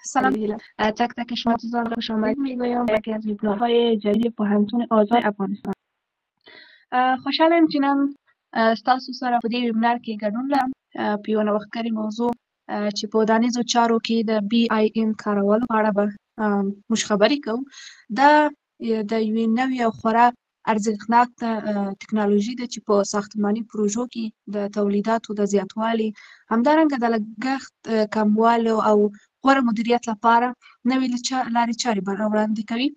سلام تک تک شما دوستان، خوش آمدید میگویم یکی از ویبینارهای جدید پوهنتون آزاد افغانستان. خوشحالم چنان ستاسو سره په دې ویبینار کې ګډون لرم په یوه نوښتګرې موضوع چې په ودانیزو چارو کې د BIM کارولو په اړه به موږ خبرې کوو. دا د یوې نوې او خورا ارزښتناک تکنالوژي ده چې په ساختماني پروژو کې د تولیداتو د زیاتوالي، همدارنګه د لګښت کموالي او غوره مدیریت لپاره نوې لارې چارې وړاندې کوي.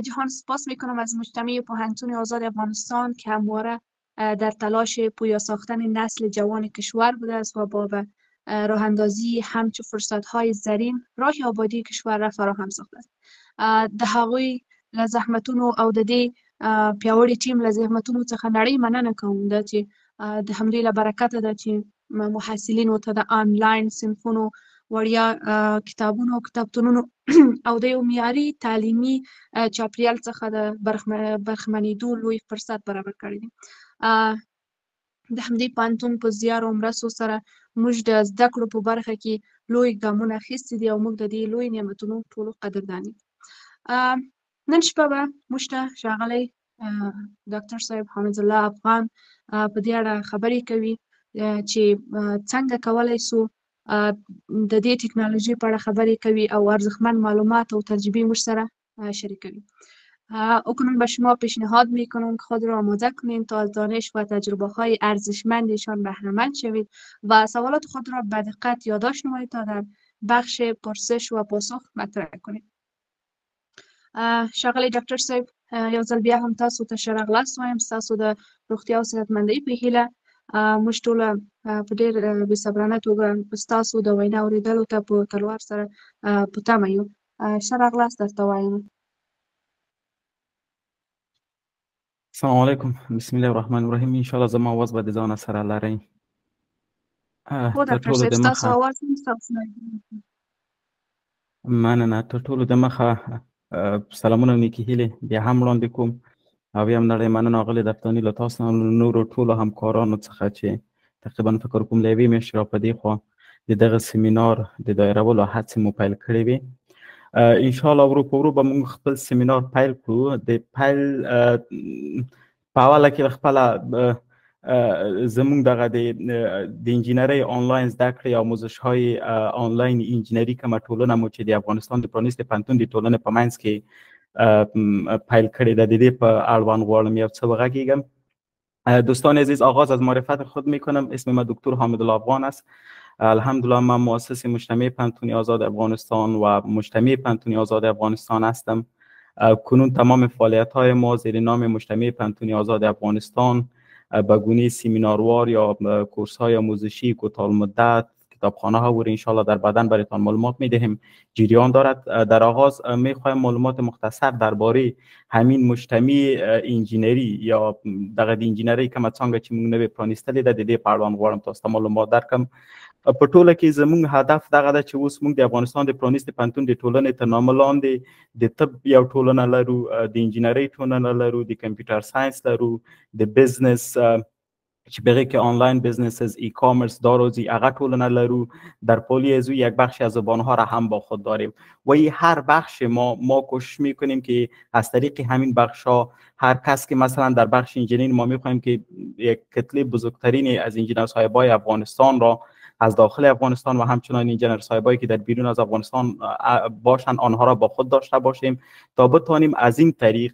جهان سپاس میکنم از مجتمع پوهنتون آزاد افغانستان که همواره در تلاش پویا ساختن نسل جوان کشور بوده است و با به راه اندازی همچو فرصت های زرین راه آبادی کشور را فراهم ساخته است. د هغوی له زحمتونو او د دې پیاوړي ټیم له زحمتونو څخه نړۍ مننه کوم ده چې د همدې له برکته ده چې محصلینو ته د آنلاین صنفونو، وړیا کتابونو او کتابتونونو او د یو معیاري تعلیمي چاپیریال څخه د برخمنېدو لوی فرصت برابر کړی دی. د همدې پوهنتون په زیار او مرستو سره موږ د زده کړو په برخه کې لوی ګامونه اخیستي دي او موږ د دې لوی نعمتونو ټولو قدردان یو. نن شپه به موږ ته ښاغلی ډاکټر صاحب حمید الله افغان په دې اړه خبرې کوي چې څنګه کولی سو د دې تکنولوژی په اړه خبرې کوي او ارزښتمند معلومات و تجربه موږ سره شریکوي. اکنون به شما پیشنهاد میکنم که خود را آماده کنید تا از دانش و تجربه های ارزشمندشان بهره مند شوید و سوالات خود را به دقت یادداشت نمایید تا در بخش پرسش و پاسخ مطرح کنید. ښاغلی ډاکټر صاحب، یو ځل بیا هم تاسو ته ښه راغلاست وایم. ستاسو د روغتیا او صحتمندۍ په هیله موږ ټوله په ډېر بېصبرانه توګه ستاسو د وینا اورېدلو ته په تلوار سره په تمه یو. ښه راغلاست درته وایم. السلام علیکم، بسم الله الرحمن الرحیم. انشاءالله زما آواز به د ځانه سره لرئ. هو ډاکټر صاحب، ستاسو آواز هم ستاسو مننه. تر ټولو د مخه سلامونه او نیکې هیلې بیا هم وړاندې کوم او بیا هم نړۍ مننه اغلې دفتاني له تاسو نورو ټولو همکارانو څخه چې تقریبا فکر کوم له یوې میاشتې را په دې خوا د دغه سیمینار د دایرولو هڅې مو پیل کړې وې. انشاءالله ورو په ورو به موږ خپل سیمینار پیل کړو. د پیل په اوله کې خپله زموږ دغه د انجینرۍ آنلاین زده کړې او آموزش‌های آنلاین انجینري کومه ټولنه مو چې د افغانستان د پرانیستې پوهنتون د ټولنې په منځ کې پیل کړې ده، د دې په اړوند غواړم یو څه وغږیږم. دوستان عزیز، آغاز از معرفت خود میکنم. اسم من دکتر حامد الله افغان است. الحمدلله من مؤسس مجتمع پوهنتون آزاد افغانستان و مجتمع پوهنتون آزاد افغانستان هستم. کنون تمام فعالیت های ما زیر نام مجتمع پوهنتون آزاد افغانستان به گونه سیمیناروار یا کورس های آموزشی کوتاه مدت، کتابخانه ها و انشالله در بعداً برایتان معلومات میدهیم جریان دارد. در آغاز میخوایم معلومات مختصر درباره همین مجتمع انجینری یا دغه د انجینری کومه څنګه چې موږ نوې پرانیستلې ده د دې په اړوند غواړم تاسو ته معلومات درکړم. په ټوله کې زموږ هدف دغه ده چې اوس موږ د افغانستان د پرانیستې پوهنتون د ټولنې تر نامه لاندې د طب یو ټولنه لرو، د انجینرۍ ټولنه لرو، د کمپیوټر ساینس لرو، د بزنس چې بغیر که آنلاین بزنسز، ای کامرس، داروزی هغه ټولنه لرو. در پولی از او یک بخشی از زبانها را هم با خود داریم و این هر بخش ما کوشش میکنیم که از طریق همین بخش ها هر کس که مثلا در بخش انجینری ما میخوایم که یک کتله بزرگترین از انجینر صاحبای افغانستان را از داخل افغانستان و همچنان انجینر صاحبایی که در بیرون از افغانستان باشند آنها را با خود داشته باشیم تا بتوانیم از این طریق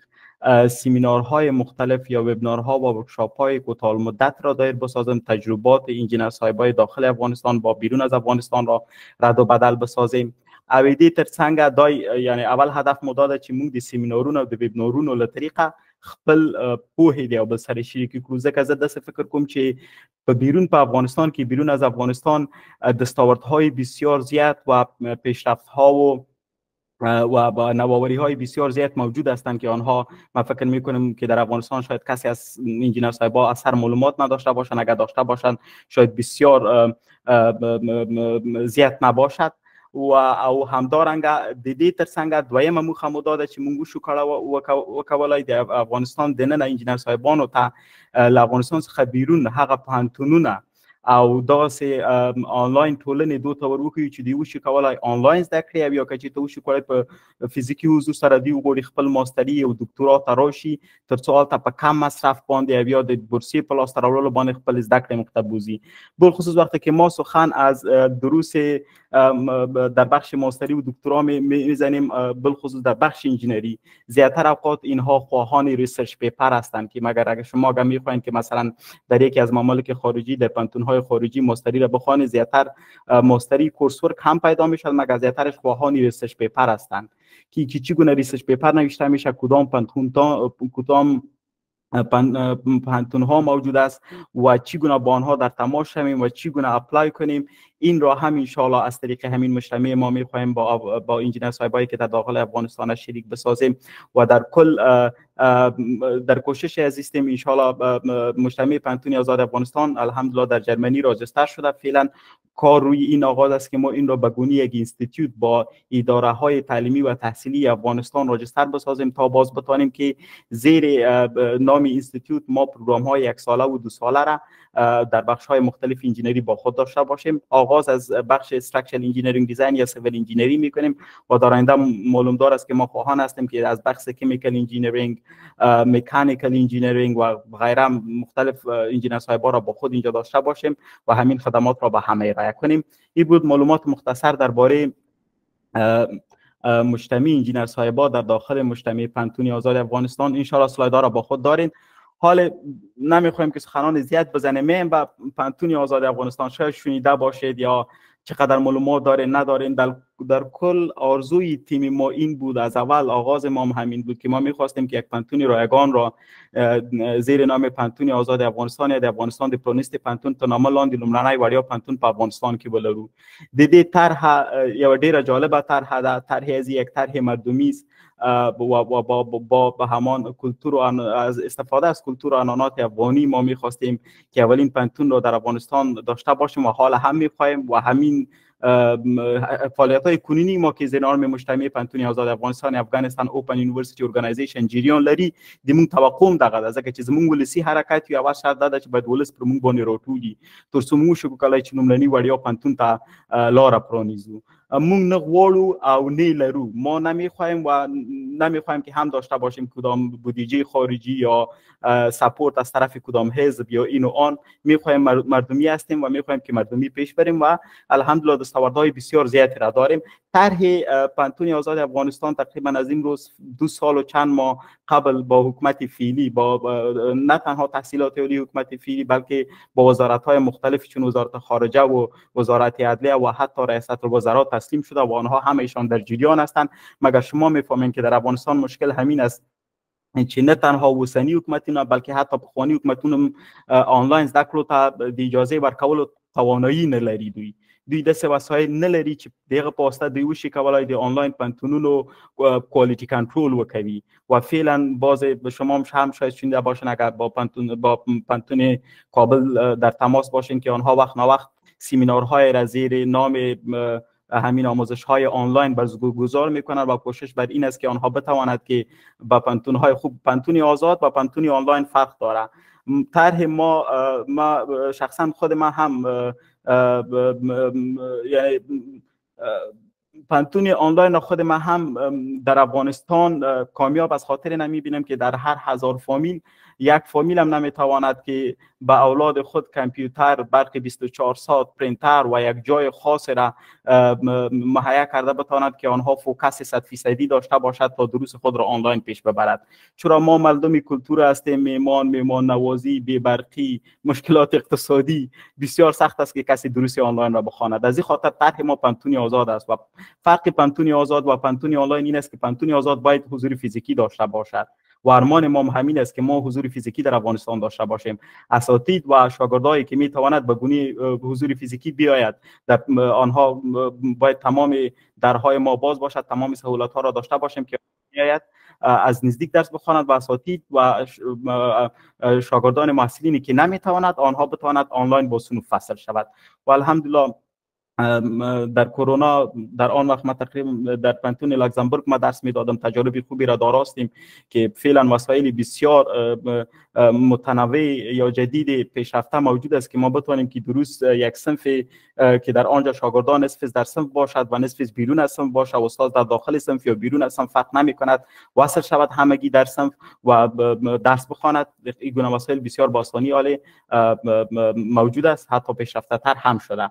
سیمینارهای مختلف یا وبینارها و ورکشاپ‌های کوتاه مدت را دایر بسازیم، تجربات انجینر صاحبای داخل افغانستان با بیرون از افغانستان را رد و بدل بسازیم. اویدی تر څنګه دای یعنی اول هدف مو دا چې موږ د سیمینارونو او د وبینارونو له طریقه خپل پوهې دی او بل سره شریک کړو. ځکه زه داسې فکر کوم چې په بیرون په افغانستان کې بیرون از افغانستان دستاوردهای بسیار زیاد و پیشرفت‌ها و با نوآوری های بسیار زیاد موجود هستند که آنها من فکر میکنم که در افغانستان شاید کسی از انجینر صاحبا اثر معلومات نداشته باشند، اگر داشته باشند شاید بسیار زیاد نباشد و او همدارنګه د دې ترڅنګ دویمه موخه مو دا ده چې موږ شو کړه وکولای د افغانستان د نن انجینر صاحبانو ته له افغانستان څخه بیرون هغه پوهنتونونه او داسې آنلاین ټولنې دوی ته ورکوي چې دوی وشي کولای آنلاین زده کړي او یا که چې ته وشي کولای په فزیکي حضور سره دوی وغواړي خپل ماستري او دکتورا ته راشي تر څو هلته په کم مصرف باندې او یا د بورسیې په لاسته راوړلو باندې خپل زده کړې مخته بوځي. بالخصوص وقتی که ما سخن از دروس در بخش ماستری و دکترا میزنیم، بالخصوص در بخش انجینری زیاتر اوقات اینها خواهان ریسرچ پیپر هستند که اگر شما میخواین که مثلا در یکی از ممالک خارجی در پانتون‌های خارجی ماستری را بخوانید، زیاتر ماستری کورس ورک هم پیدا میشد، مگر زیاترش خواهان ریسرچ پیپر هستند که چگونه ریسرچ پیپر نوشته میشه، کدام پانتون ها موجود است و چگونه با آنها در تماس شویم و چگونه اپلای کنیم. این را هم انشاءالله از طریق همین مجتمع ما میخواهیم با انجینر صاحبایی که در داخل افغانستان شریک بسازیم و در کل در کوشش هستیم. انشاءالله مجتمع پانتون آزاد افغانستان الحمدلله در جرمنی راجستر شده. فعلا کار روی این آغاز است که ما این را به گونه یک اینستیتوت با اداره های تعلیمی و تحصیلی افغانستان راجستر بسازیم تا باز بتوانیم که زیر نام اینستیتوت ما پروگرام های 1 ساله و 2 ساله را در بخش های مختلف انجینری با خود داشته باشیم. آغاز از بخش استراکچرال انجینیرینگ دیزاین یا سیویل انجینری میکنیم و در آینده معلوم دار است که ما خواهان هستیم که از بخش کیمیکال انجینیرینگ، مکانیکال انجینیرینگ و غیره مختلف انجینر صاحبا را با خود اینجا داشته باشیم و همین خدمات را به همه ارائه کنیم. این بود معلومات مختصر درباره مجتمع انجینر صاحبا در داخل مجتمع پانتون آزاد افغانستان. ان شاء الله اسلایدها را با خود دارین. حال نمیخوایم که سخنان زیاد بزنیم و پانتون آزاد افغانستان شاید شنیده باشید یا چقدر معلومات دارین ندارین. در کل آرزوی تیم ما این بود، از اول آغاز ما همین بود که ما میخواستیم که یک پانتون رایگان را زیر نام پانتون آزاد افغانستان یا د افغانستان د پرانیست پانتون ته نامه لاندې لومړنی وړیا پانتون په افغانستان کې ولرو. د دې طرح یو ډیره جالبه طرح ده. طرح از یک طرح مردمی است و با همان کلتور و از استفاده از کلتور و عنعنات افغانی ما میخواستیم که اولین پانتون را در افغانستان داشته باشیم و حال هم میخواهیم و همین فعالیت‌های کنونی ما که زیر نام مجتمع پانتون آزاد افغانستان افغانستان اوپن یونیورسیتی ارگانایزیشن جریان لري د مونږ توقع دغه ده، ځکه چې زمونږ ولسی حرکت یو شرط ده چې باید ولس پر مونږ باندې راټولي تر څو موږ شو کولای چې لومړني وړیا پانتون ته لاره پرانیزو. مونږ نه غواړو او نه لرو، ما نمیخوایم و نمیخوایم که هم داشته باشیم کدام بودجه خارجی یا سپورت از طرف کدام حزب یا این و آن. میخوایم مردمی هستیم و میخوایم که مردمی پیش بریم و الحمدلله دستاوردهای بسیار زیادی را داریم. طرح پانتون آزاد افغانستان تقریبا از این روز 2 سال و چند ماه قبل با حکومت فعلی، با نه تنها تحصیلات عالی حکومت فعلی بلکه با وزارت‌های مختلف چون وزارت خارجه و وزارت عدلیه و حتی ریاست الوزرا تسلیم شده و آنها همه‌شان در جریان هستند. مگر شما میفهمین که در افغانستان مشکل همین است چې نه تنها وسنی حکومتونه بلکه حتی پخوانی حکومتونه آنلاین زده کړو ته د اجازه ورکولو توانایی نه لري. دوی داسې وسایل نه لري چې دغه په واسطه دوی وشي کولای د آنلاین پانتونونو کوالیتی کنټرول وکوي و فعلا باز شما هم شاید شنیده باشین اگر با پانتون کابل در تماس باشین که آنها وقت نوقت سمینارهای را زیر نام همین آموزش‌های آنلاین برگزار می‌کنند و کوشش بر این است که آنها بتواند که با پانتون‌های خوب، پانتون آزاد و پانتون آنلاین فرق داره. طرح ما شخصا خود ما هم یعنی پانتون آنلاین خود ما هم در افغانستان کامیاب از خاطر نمی‌بینم که در هر 1000 فامیل یک فامیل هم نمیتواند که به اولاد خود کامپیوتر، برق 24 ساعت، پرینتر و یک جای خاص را مهیا کرده بتواند که آنها فوکس 100% داشته باشد تا دروس خود را آنلاین پیش ببرد. چرا ما مردم کلتور هستیم، میمان نوازی، بی برقی، مشکلات اقتصادی بسیار سخت است که کسی دروس آنلاین را بخواند. از این خاطر طرح ما پانتون آزاد است و فرق پانتون آزاد و پانتون آنلاین این است که پانتون آزاد باید حضور فیزیکی داشته باشد و ارمان ما همین است که ما حضور فیزیکی در افغانستان داشته باشیم. اساتید و شاگردایی که میتواند به گونه حضور فیزیکی بیاید در آنها باید تمام درهای ما باز باشد، تمام سهولت ها را داشته باشیم که بیاید از نزدیک درس بخواند و اساتید و شاگردان محصلینی که نمیتواند آنها بتواند آنلاین با صنوف فصل شود و الحمدلله در کرونا در آن وقت ما تقریبا در پانتون لوکزامبورگ ما درس میدادم، تجارب خوبی را داشتیم که فعلا وسایل بسیار متنوع یا جدید پیشرفته موجود است که ما بتوانیم که درست یک صنف که در آنجا شاگردان نصف در صنف باشد و نصف بیرون از صنف باشد، استاد در داخل صنف یا بیرون از صنف فرق نمی کند، وصل شود همگی در صنف و درس بخواند. این گونه وسایل بسیار با آسانی عالی موجود است، حتی پیشرفته تر هم شده.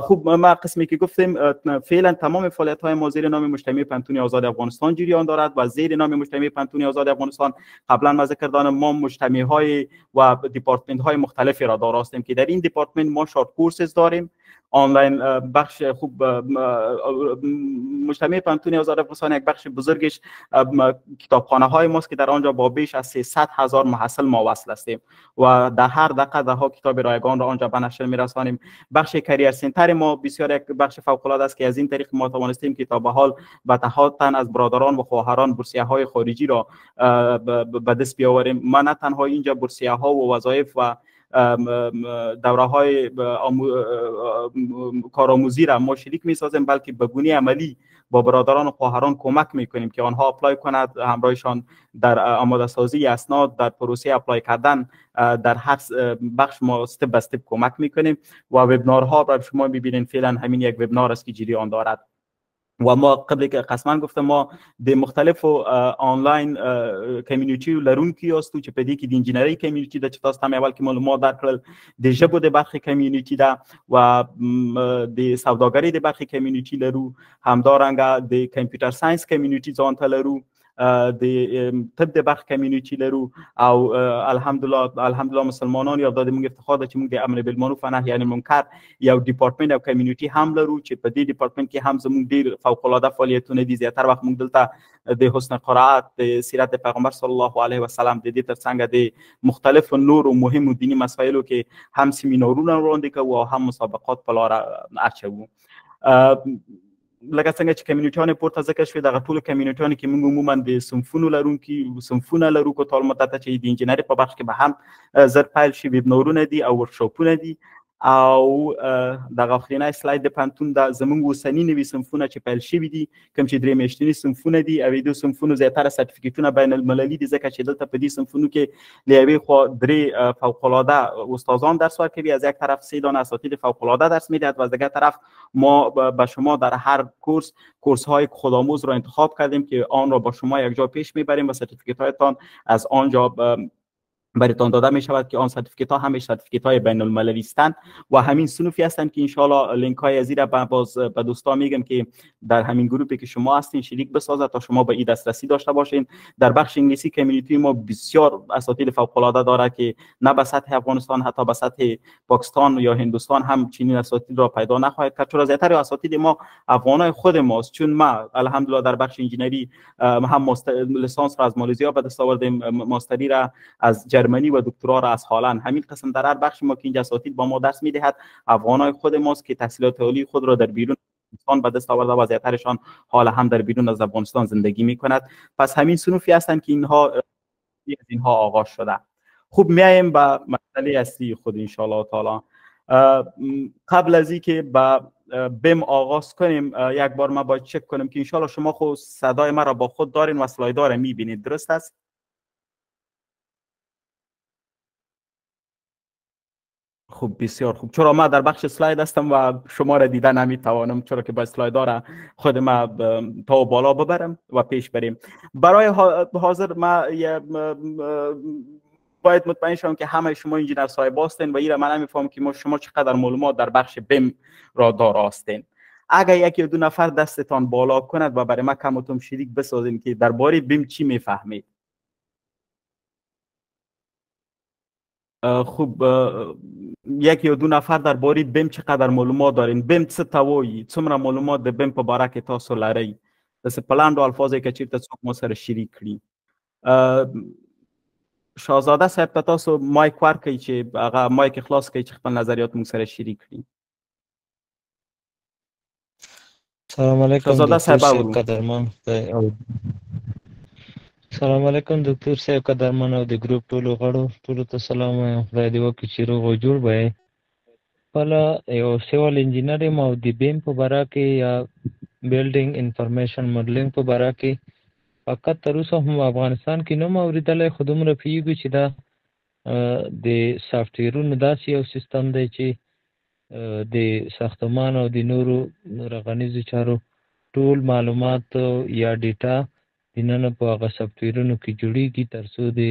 خوب، ما قسمی که گفتیم فعلا تمام فعالیت های ما زیر نام مجتمع پانتون آزاد افغانستان جریان دارد و زیر نام مجتمع پانتون آزاد افغانستان قبلا ما ذکر دادم ما مجتمع های و دیپارتمنت های مختلفی را داریم که در این دیپارتمنت ما شارت کورسز داریم آنلاین. بخش خوب مجتمع پانتون آزاد افغانستان یک بخش بزرگش کتابخانه های ماست که در آنجا با بیش از 300,000 محصل ما وصل هستیم و در هر دقیقه ده ها کتاب رایگان را آنجا به نشر میرسانیم. بخش کریر سنتر ما بسیار یک بخش فوق العاده است که از این طریق ما توانستیم که تا به حال و تن از برادران و خواهران بورسیه های خارجی را به دست بیاوریم. ما نه تنها اینجا بورسیه ها و وظایف و دوره های کارآموزی را ما شریک می‌سازیم، بلکه به گونه عملی با برادران و خواهران کمک می‌کنیم که آنها اپلای کنند، همراهشان در آماده سازی اسناد، در پروسه اپلای کردن در هر بخش ما استپ به استپ کمک می‌کنیم و وبینارها را شما می‌بینید فعلا همین یک وبینار است که جریان دارد. و ما قبل که قسما گفتم ما د مختلف آنلاین کمیونیتی لرونکي است چې په دې کې د انجینری کمیونیتی د چې تاسو ته اول کې معلومات درکړل، د ژبو د برخې کمیونیتی ده و د سوداګرۍ د برخې کمیونیتی لرو، همدارنګه د کمپیوټر ساينس کمیونیتی ځان ته لرو، د طب د برخې کمیونیتی لرو او الحمدلله مسلمانان یا د موږ افتخار ده چې موږ د امر بالمعروف و نهی عن المنکر یو ډپارټمنټ او کمیونیتی هم لرو چې په دې ډپارټمنټ کې هم زموږ ډیر فوق العاده فعالیتونه دي. زیاتره وخت موږ دلته د حسن قرائت، د سیرت پیغمبر صلی الله علیه و سلم، د دې ترڅنګ د مختلف نور او مهم دینی مسایلو کې هم سیمینارونه وړاندې کوو او هم مسابقات په لار اچوو. لکه څنګه چې کمیونټیانو پورته ذکر شوی دغه ټول کمیونټیانو کې موږ عموما د صنفونه لرو که طال مدته چې د انجینری په برخه کې به هم زر پیل شي، ویبینارونه دي او ورکشاپونه دي او دغه اخرینی سلاید د پانتون د زموږ اوسنی نوي صنفونه چې پیل شوي دي کوم چې درې میاشتني صنفونه دي او د صنفونو زیاتره سرټیفیکیټونه بین المللي دي، ځکه چې دلته په دې صنفونو کې له یوې خوا درې فوق العاده استادان درس ورکوي، از یک طرف 3 دانه اساتید فوق العاده درس میدهد و از دیگر طرف ما به شما در هر کورس های خودآموز را انتخاب کردیم که آن را با شما یک جا پیش میبریم و سرتیفیکیت هایتان از آنجا براتان داده می شود که آن سرتیفیکیت ها همش سرتیفیکیت های بین المللی هستند و همین صنفی هستند که ان شاء الله لینک های از این باز به دوستان میگم که در همین گروپی که شما هستین شریک بسازد تا شما به این دسترسی داشته باشین. در بخش انگلیسی کمیونیتی ما بسیار اساتید فوق العاده داره که نه به سطح افغانستان حتی به سطح پاکستان یا هندوستان هم چنین اساتید را پیدا نخواهد کرد، چون زیاتر اساتید ما افغانای خود ماست. چون ما الحمدلله در بخش انجینری هم لیسانس را از مالزیا به دست آوردیم، ماستری را از جرمنی و دکترا را از هلند. همین قسم در هر بخش ما که اینجا اساتید با ما درس میدهد افغانای خود ماست که تحصیلات عالی خود را در بیرون افغانستان به دست آورده و زیاترشان حال هم در بیرون از افغانستان زندگی میکند. پس همین صنفی هستند که اینها آغاز شده. خوب، میایم به مسئله اصلی خود ان شاء الله تعالی. قبل از اینکه با بیم آغاز کنیم یک بار ما باید چک کنیم که ان شاء الله شما خود صدای ما را با خود دارین و اسلایدها را میبینید، درست است؟ خوب، بسیار خوب. چرا ما در بخش اسلاید هستم و شما را دیدن نمیتوانم، چرا که با اسلاید ها را خود ما تا بالا ببرم و پیش بریم. برای حاضر ما باید مطمئن شوم که همه شما انجینر صاحب هستین و این را من نمیفهم که شما چقدر معلومات در بخش بیم را دارستین. اگر یکی دو نفر دستتان بالا کند و برای ما کمتون شریک بسازین که درباره بیم چی میفهمید. خوب، یک یا دو نفر درباره بیم چقدر معلومات دارین؟ بیم څه ته وایي؟ څومره معلومات د بیم په باره کې تاسو لرئ؟ داسې په لاندو الفاظو کې چېرته څوک مو سره شریک کړي. شاهزاده صاحب ته تاسو مایک ورکړئ چې هغه مایک خلاص کړئ چې خپل نظریات موږ سره شریک کړي. سلام علیکم شاهزاده صاحب قدرمن. سلام علیکم دکتور صاحب قدرمن او د ګروپ ټولو غړو ټولو ته سلام وایم. خدای دې وکړي چې روغ او جوړ به خپله یو سیول انجینر یم او د بیم په باره کې یا بیلډینګ انفارمیشن ماډلینګ په باره کې فقط تر اوسه هم افغانستان کې نه م اورېدلی، خو دومره پوهېږو چې دا د سافټویرونو داسې یو سیستم دی چې د ساختمان او د نورو رغنیزو چارو ټول معلومات یا ډیټا دننه په هغه سافټویرونو کې جوړېږي تر څو د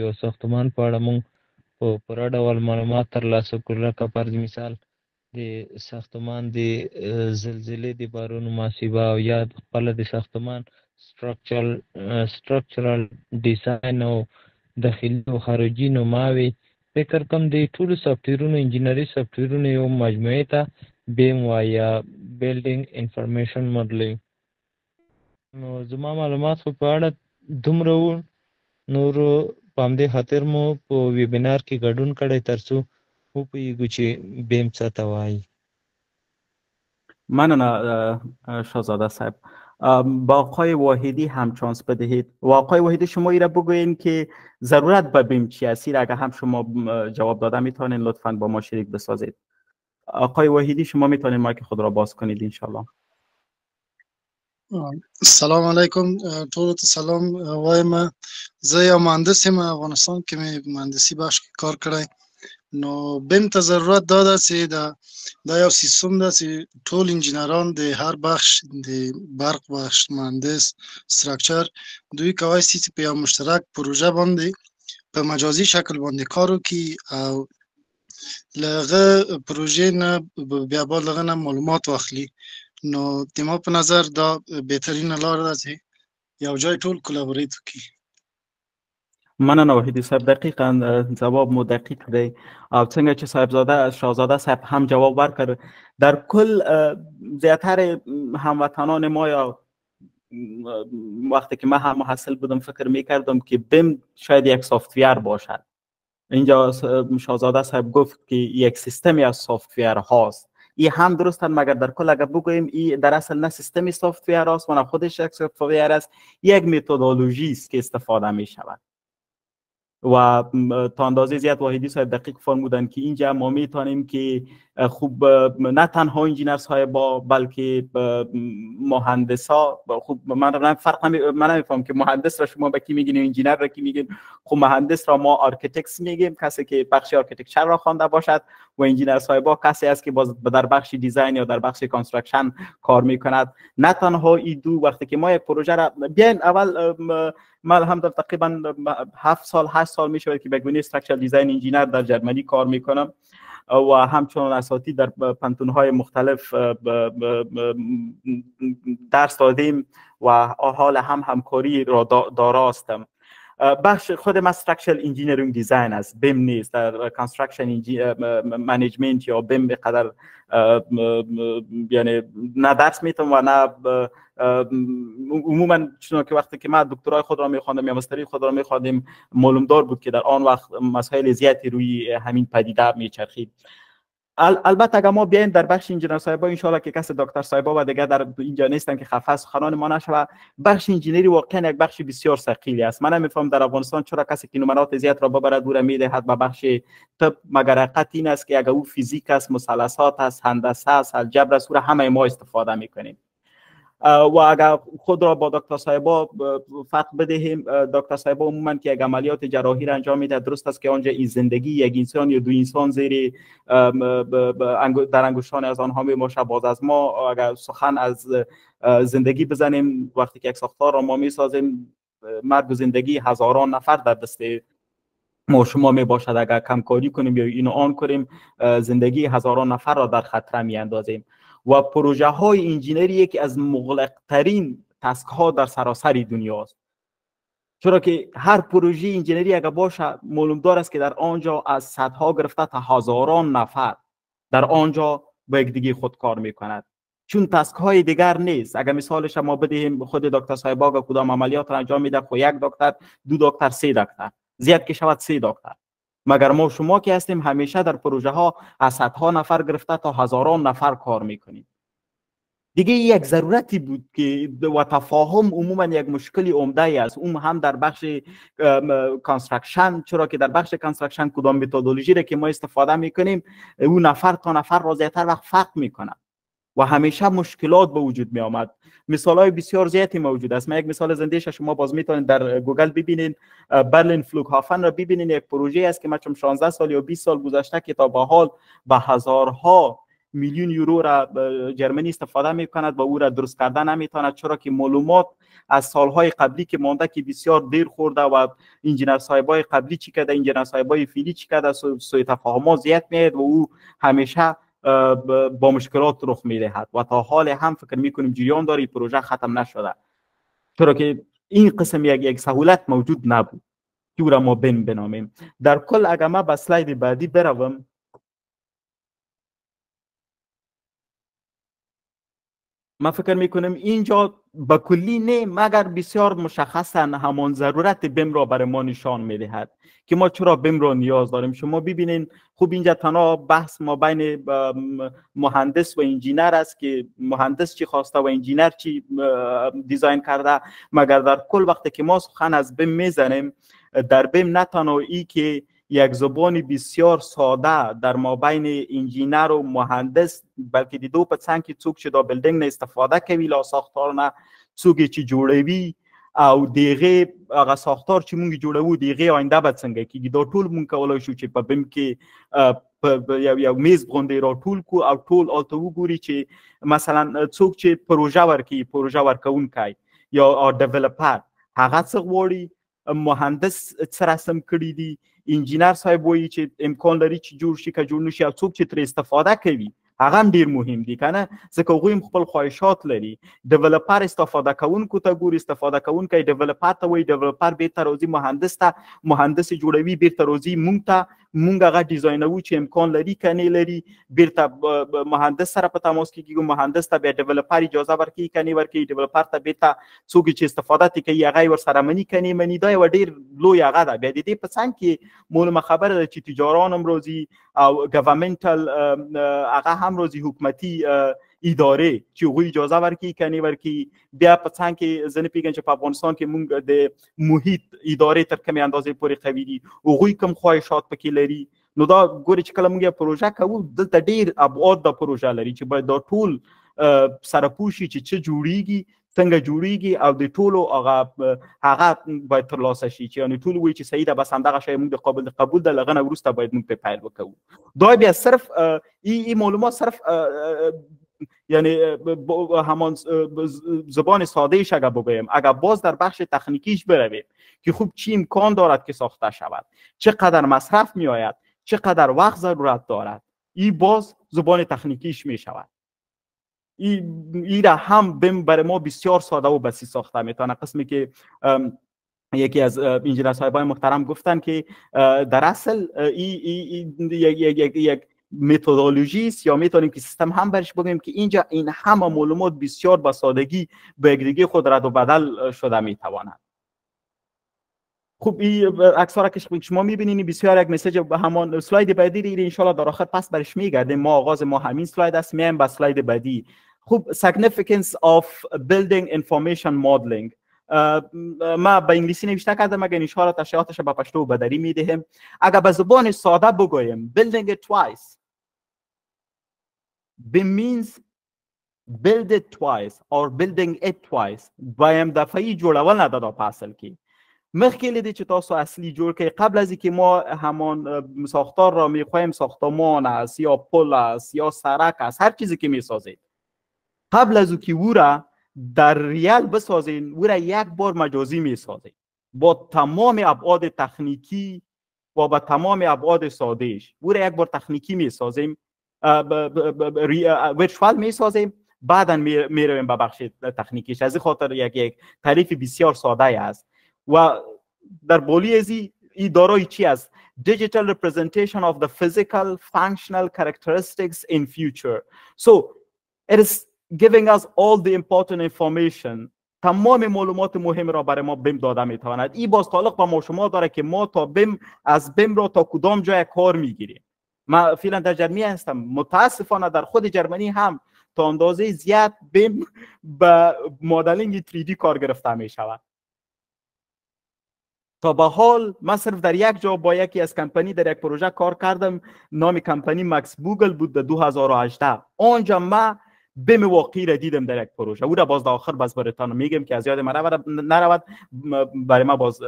یو ساختمان په اړه موږ په پوره ډول معلومات ترلاسه کړو. لکه فرض مثال د ساختمان د زلزلې د بارونو محاسبه او یا خپله د ساختمان سټرکچرال ډیزاین او داخلي او خارجي نماوې فکر کوم د ټولو سافټویرونو انجینري سافټویرونو یو مجموعې ته بیم وایي یا بیلډینګ انفارمیشن ماډلینګ. نو زما معلومات خو په اړه دومره وو، نورو په همدې خاطر مو په ویبینار کې ګډون کړی تر څو وپوهېږو چې بیم څه ته وایي. مننه شاهزاده صاحب. با آقای واحدی هم چانس بدهید. و آقای واحدی شما ای را بگوین که ضرورت به بیم چی است؟ اگر هم شما جواب داده میتونین لطفاً با ما شریک بسازید. آقای واحدی شما میتونین مایک خود را باز کنید انشالله. سلام علیکم ټول ته سلام وایم. زه یو مهندس یم افغانستان کې مې مهندسي بخش کې کار کړی. نو بیم ته ضرورت دا ده چې دا یو سیستم ده چې ټول انجینران د هر بخش د برق بخش مهندس استراکچر دوی کولی شي چې په یو مشترک پروژه باندې په مجازي شکل باندې کار وکړي او له هغه پروژې نه بیا باید له هغه نه معلومات واخلي. نو د ما په نظر دا بهترینه لار ده چې یو ځای ټول کلابوریت وکړي. مننه وحیدی صاحب، دقیقا جواب مو دقیق دی. او څنګه چې شاهزاده صاحب هم جواب ورکړ، در کل زیاتر هموطنان ما یا وقتی که من هم محصل بودم فکر میکردم که بیم شاید یک سافتویر باشد. اینجا شاهزاده صاحب گفت که یک سیستمی از سافتویر هاست. این هم درسته، مگر در کل اگر بگوییم این در اصل نه سیستمی سافتویر است و نه خودش یک سافتویر است، یک متدولوژی است که استفاده می شود. و تا اندازه زیاد واحدی صاحب دقیق فرمودن که اینجا ما میتونیم که خوب نه تنها انجینرس های بلکه مهندس ها خوب من فرق من نمیفهم که مهندس را شما به کی میگین، انجینر را کی میگین؟ خب مهندس را ما آرکیتکتس میگیم، کسی که بخش آرکیتکچر را خوانده باشد، و انجینرس های کسی است که باز در بخش دیزاین یا در بخش کانستراکشن کار میکند. نه تنها این دو، وقتی که ما یک پروژه را بیاین اول من هم در تقریبا 7 سال 8 سال میشه که به گونه استراکچرال دیزاین انجینر در جرمنی کار میکنم و همچنان اساتید در پانتون‌های مختلف درس دادیم و حال همکاری را دارا هستم. بخش خود من استراکچرال انجینیرینگ دیزاین است، بیم نیست. در کانستراکشن منیجمنت یا بیم به قدر یعنی نه درس میتونم و نه عموما، چون که وقتی که من دکترای خود را میخواندم یا مستری خود را میخواندیم معلوم دار بود که در آن وقت مسائل زیادی روی همین پدیده میچرخید. البته اگر ما بیایم در بخش انجینر صاحبا، ان شاءالله که کس دکتر صاحبا و دیگه در اینجا نیستن که خفه از خانان ما نشود، بخش انجینری واقعا یک بخش بسیار ثقیلی است. من نمیفهم در افغانستان چرا کسی که نمرات زیاد را ببره دور میدهد به بخش طب، مگر حقیقت این است که اگر او فیزیک است، مثلثات است، هندسه است، الجبر است، همه ما استفاده میکنیم. و اگر خود را با دکتر صاحبا فرق بدهیم، دکتر صاحبا عموما که یک عملیات جراحی را انجام میده، درست است که آنجا این زندگی یک انسان یا دو انسان زیر در انگشتان از آنها میباشد. باز از ما اگر سخن از زندگی بزنیم، وقتی که یک ساختار را ما میسازیم، مرگ و زندگی هزاران نفر در دست ما شما میباشد. اگر کمکاری کنیم یا اینو آن کنیم، زندگی هزاران نفر را در خطر میاندازیم. و پروژه های انجینری یکی از مغلق ترین تسک ها در سراسر دنیا است، چرا که هر پروژه انجینری اگر باشه معلوم دار است که در آنجا از صدها گرفته تا هزاران نفر در آنجا با یکدیگه خود کار میکند، چون تسک های دیگر نیست. اگر مثالش ما بدهیم، خود دکتر صاحبا کدام عملیات را انجام میده، خو یک دکتر، دو دکتر، سه دکتر، زیاد که شود سه دکتر. مگر ما شما که هستیم همیشه در پروژه ها از صدها نفر گرفته تا هزاران نفر کار میکنیم. دیگه یک ضرورتی بود که و تفاهم عموما یک مشکلی عمده است، اون هم در بخش کانستراکشن، چرا که در بخش کانستراکشن کدام متدولوژی را که ما استفاده میکنیم اون نفر تا نفر را زیاتر وقت فرق میکنه و همیشه مشکلات به وجود می آمد. مثال های بسیار زیادی موجود است. من یک مثال زندهش شما باز میتونید در گوگل ببینید، برلین فلوگهافن را ببینید. یک پروژه است که من چون 16 سال یا 20 سال گذشته که تا به حال به هزارها میلیون یورو را جرمنی استفاده میکند و او را درست کردن نمیتواند، چرا که معلومات از سالهای قبلی که مانده که بسیار دیر خورده و انجینر صاحبای قبلی چی کرده، انجینر صاحبای فعلی چی کرده، سوء تفاهمات زیاد میاد و او همیشه با مشکلات رخ میدهد و تا حال هم فکر میکنیم جریان داری پروژه ختم نشده، چرا که این قسم یک سهولت موجود نبود که او را ما بنامیم. در کل اگر ما به اسلاید بعدی بروم، ما فکر میکنم اینجا با کلی نه مگر بسیار مشخصا همان ضرورت بیم را برای ما نشان میدهد که ما چرا بیم را نیاز داریم. شما ببینین خوب اینجا تنها بحث ما بین مهندس و انجینر است که مهندس چی خواسته و انجینر چی دیزاین کرده، مگر در کل وقتی که ما سخن از بیم میزنیم، در بیم نه تنها ای که یک زبان بسیار ساده در مابین انجینر و مهندس، بلکه دی دو پسند که څوک چې دا بلډینګ نه استفاده کوي لا ساختار نه، څوک چې جوړوي او دیغه هغه ساختار چې مونږ جوړوو دیغه آینده به څنګه کیږي، دا ټول مونږ کولای شو چې په بیم کې یو میز باندې را ټول کو او ټول الته وګوري چې مثلا څوک چې پروژه ورکوي، پروژه ورکوونکی یا ډیولپر هغه څه غواړي، مهندس څه رسم کړی دي، انجینر صاحب وایي چې امکان لري چې جوړ شي که جوړ نشي، او څوک چې تر استفاده کوي هغه هم ډیر مهم دي کنه، ځکه هغوی هم خپل خواهشات لري. ډیولپر استفاده کوونکو ته ګوري، استفاده کوونکی ډیولپر ته وایي، ډیولپر بیرته راځي مهندس ته، مهندس جوړوي بیرته راځي مونږ ته، مونږ هغه ډیزاینوو چې امکان لري که نه لري، بیرته مهندس سره په تماس کېږي، مهندس ته بیا ډیولپر اجازه ورکوي که نه ورکوي، ډیولپر ته بیرته څوک چې استفاده ترې کوي هغه یې ورسره مني که نه مني. دا یوه ډېر لوی هغه ده. بیا د دې په څنګ کې معلومه خبره ده چې تجاران هم راځي او ګورنمنټل هغه هم راځي، حکومتي ادارې چې هغوی اجازه ورکوي که نه ورکوي. بیا په څنګ کې زه نه پوهېږم چې په افغانستان کې مونږ د محیط ادارې تر کومې اندازې پورې قوي دي، هغوی کوم خواهشات پکې لري. نو دا ګوري چې کله مونږ یو پروژه کوو دلته ډېر ابعاد دا پروژه لري چې باید دا ټول سره پوه شي چې څه جوړیږي، څنګه جوړیږي او د ټولو هغه باید ترلاسه شي، چې یعنې ټول وایي چې صحیح ده بس همدغه شی موږ د قبول ده، له هغه نه وروسته باید موږ پرې پیل وکوو. دا بیا صرف این معلومات صرف یعنی همان زبان سادهش اگر بگویم، اگر باز در بخش تکنیکیش برویم که خوب چی امکان دارد که ساخته شود، چقدر مصرف می آید، چقدر وقت ضرورت دارد، این باز زبان تکنیکیش می شود. این را هم برای ما بسیار ساده و بسیط ساخته میتونه. قسمی که یکی از انجینر صاحبای محترم گفتن که در اصل یک متدولوژی است یا میتونیم که سیستم هم برش بگیم که اینجا این همه معلومات بسیار با سادگی به یکدیگه خود رد و بدل شده میتواند. خوب این عکس را که شما میبینید بسیار یک مسیج به همان سلاید بعدی رو ان شاء الله در آخر پس برش میگردیم. ما آغاز ما همین سلاید است، میایم به سلاید بعدی. خوب significance of building information modeling. ما به انگلیسی نوشته کردم، اگر ان شاء الله تشریحاتش به پشتو و بدری میدهم. اگر به زبان ساده بگویم building it twice means build it twice or building it twice. بایم دفعی جوړول نه ده په اصل کې. مخکې لیدی چې تاسو اصلي جوړ کړئ، قبل از اینکه ما همان ساختار را میخوایم، ساختمان است یا پل است یا سرک است، هر چیزی که میسازید، قبل از اینکه او را در ریال بسازین او را یک بار مجازی میسازید با تمام ابعاد تکنیکی و با تمام ابعاد سادهش. او را یک بار تکنیکی میسازیم، ورچوال میسازیم، بعدا میرویم به بخش تکنیکیش. از این خاطر یک تعریف بسیار ساده است و در بالی از این دارای چی است؟ Digital representation of the physical functional characteristics in future. So it is giving us all the important information. تمام معلومات مهم را برای ما بیم داده میتواند. این باز تعلق به ما شما داره که ما تا بیم از بیم را تا کدام جای کار میگیریم. ما فعلا در جرمنی هستم، متاسفانه در خود جرمنی هم تا اندازه زیاد بیم به مدلینگ 3D کار گرفته می شود. تا به حال من صرف در یک جا با یکی از کمپانی در یک پروژه کار کردم، نام کمپانی مکس بوگل بود در 2018. آنجا من بیم واقعی را دیدم در یک پروژه. او را باز در آخر باز براتون میگم که از یاد من نرود، برای ما باز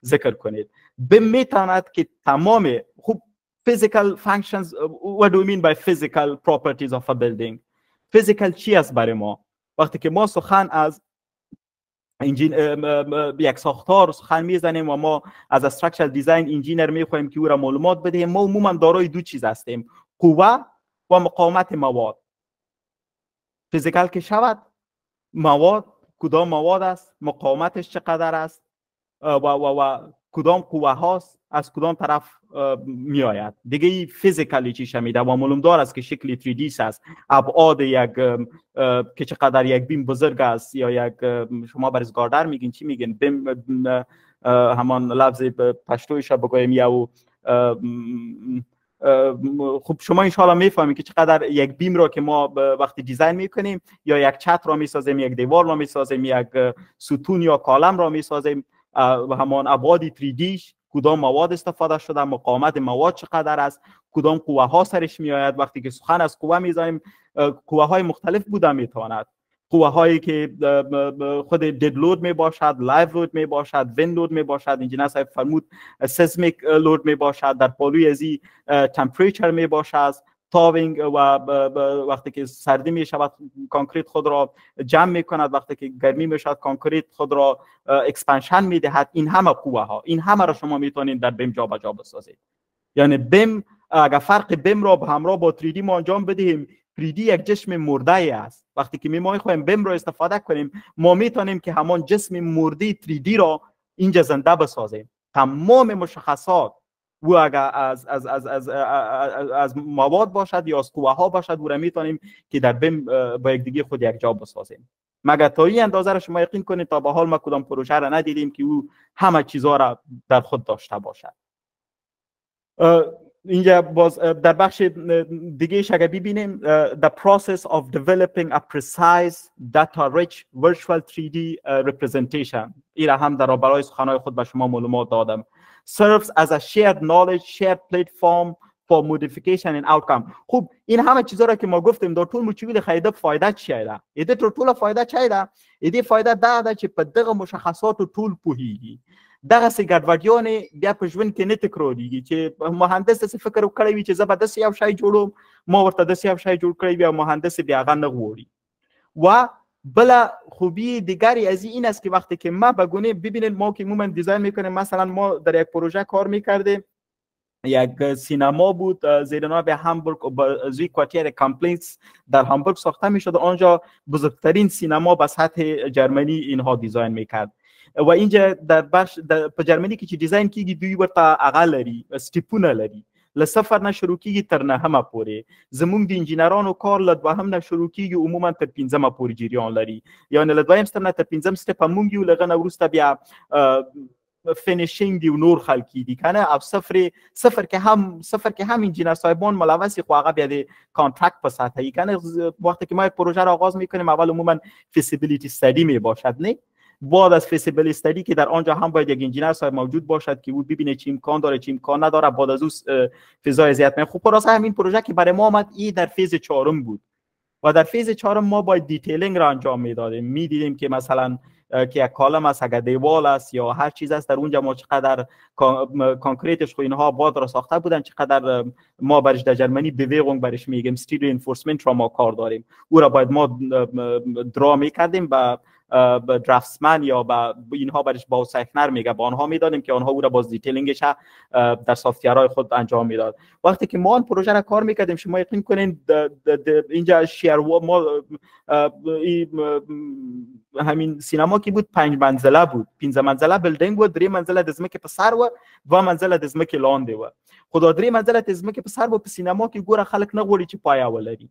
ذکر کنید. بیم میتواند که تمام خوب physical functions. What do you mean by physical properties of a building? Physical چی است برای ما؟ وقتی که ما سخن از یک ساختار سخن میزنیم و ما از استراکچرال دیزاین انجینیر میخوایم که او را معلومات بدهیم، ما عموما دارای دو چیز هستیم: قوه و مقاومت مواد. فیزیکال که شود مواد کدام مواد است، مقاومتش چقدر است و کدام قوه هاست، از کدام طرف می آید. دیگه فیزیکالی چی شمیده و معلوم دار است که شکل 3D است، ابعاد یک که چقدر یک بیم بزرگ است یا یک شما برز گاردر میگین چی میگین بیم، همان لفظ پشتویش بگویم یا خب شما انشاءالله میفهمید که چقدر یک بیم را که ما وقتی دیزاین میکنیم یا یک چت را میسازیم، یک دیوار را میسازیم، یک ستون یا کالم را میسازیم، همان ابعاد 3D کدام مواد استفاده شده، مقاومت مواد چقدر است، کدام قوه ها سرش میآید. وقتی که سخن از قوه میزنیم، قوه های مختلف بوده میتواند. قوه هایی که خود دید لود می باشد، لایو لود می باشد، وین لود می باشد، انجینیر صاحب فرمود سیسمیک لود می باشد، در پالوی ازی تمپریچر می باشد، تاوینگ و وقتی که سردی می شود کانکریت خود را جمع می کند، وقتی که گرمی می شود کانکریت خود را اکسپنشن می دهد. این همه قوه ها، این همه را شما میتونید در بیم جا به جا بسازید. یعنی بیم اگر فرق بیم را به همراه با 3D ما انجام بدهیم، 3D یک جسم مرده است. وقتی که ما میخوایم بیم را استفاده کنیم، ما میتونیم که همان جسم مرده 3D را اینجا زنده بسازیم. تمام مشخصات و اگر از مواد باشد یا از قوه ها باشد، او را میتونیم که در بیم با یک دیگه خود یک جا بسازیم. مگر تا این اندازه را شما یقین کنید تا به حال ما کدام پروژه را ندیدیم که او همه چیزها را در خود داشته باشد. اینجا باز در بخش دیگه اگر ببینیم the process of developing a precise data rich virtual 3D representation، این هم در برای سخنهای خود به شما معلومات دادم. serves as a shared knowledge shared platform for modification and outcome. خوب این همه چیزا را که ما گفتیم در طول مچویل خیده فایده چیه ده؟ ایده طول فایده چیه ده؟ ایده فایده ده چې په دغه مشخصات طول پوهیږي. دغه سي ګډوډیونه بیا په ژوند کې نه تکراریږي چې مهندس څه فکر وکړي وي چې زه به داسې یو شی جوړوم، ما ورته داسې یو شی جوړ کړی وي او مهندس بیا هغه نه غواړي. و بلا خوبی دیگری از این است که وقتی که ما بگونه ببینید ما که عموما دیزاین میکنیم، مثلا ما در یک پروژه کار میکردیم، یک سینما بود زیر نام هامبورگ، زوی کوارتیر کامپلکس در هامبورگ ساخته میشد. آنجا بزرگترین سینما به سطح جرمنی اینها دیزاین میکرد و اینجا در بخش په جرمنی کې چې دیزاین کیږي دوی ورته هغه لري، سټیپونه لري. له صفر نه شروع کیږي تر نهمه پورې. زموږ د انجینرانو کار له دوهم نه شروع کیږي، عموما تر پنځمه پورې جریان لري. یعنې له دویم سټپ نه تر پنځم سټپ موږ یو، له هغه نه وروسته بیا فینیشینګ دی نور خلکی دي کنه. او صفر کې هم انجینر صاحبان ملوث خو هغه بیا د کانترکت په سطح کنه. وقتی که ما یک پروژه را آغاز میکنیم اول عموما فیزیبیلیتی استادی می باشد، نه بعد از فیزیبل استادی که در آنجا هم باید یک انجینر صاحب موجود باشد که او ببینه چی امکان داره چی امکان نداره، بعد از اون فضای زیاد می. خب راست همین پروژه که برای ما آمد این در فیز 4 بود و در فیز 4 ما باید دیتیلینگ را انجام میدادیم. میدیدیم که مثلا که یک کالم است، اگر دیوال است یا هر چیز است، در اونجا ما چقدر کانکریتش خو اینها باد را ساخته بودن، چقدر ما برش در جرمنی بیویگونگ برش میگیم استیل انفورسمنت را ما کار داریم. او را باید ما درا میکردیم با درافتسمن یا با اینها برش با سایکنر میگه، با آنها میدادیم که آنها او را باز دیتیلینگش در سافتیرهای خود انجام میداد. وقتی که ما این پروژه را کار میکردیم شما یقین کنین اینجا شیر ما همین سینما کی بود 5 منزله بود، 15 منزله بلدینگ بود، 3 منزله د ځمکې په سر و، 2 منزله د ځمکې لاندې و. خدا 3 منزله د ځمکې په سر و په سینما کې ګوره خلک نه غواړي چې پایه ولري.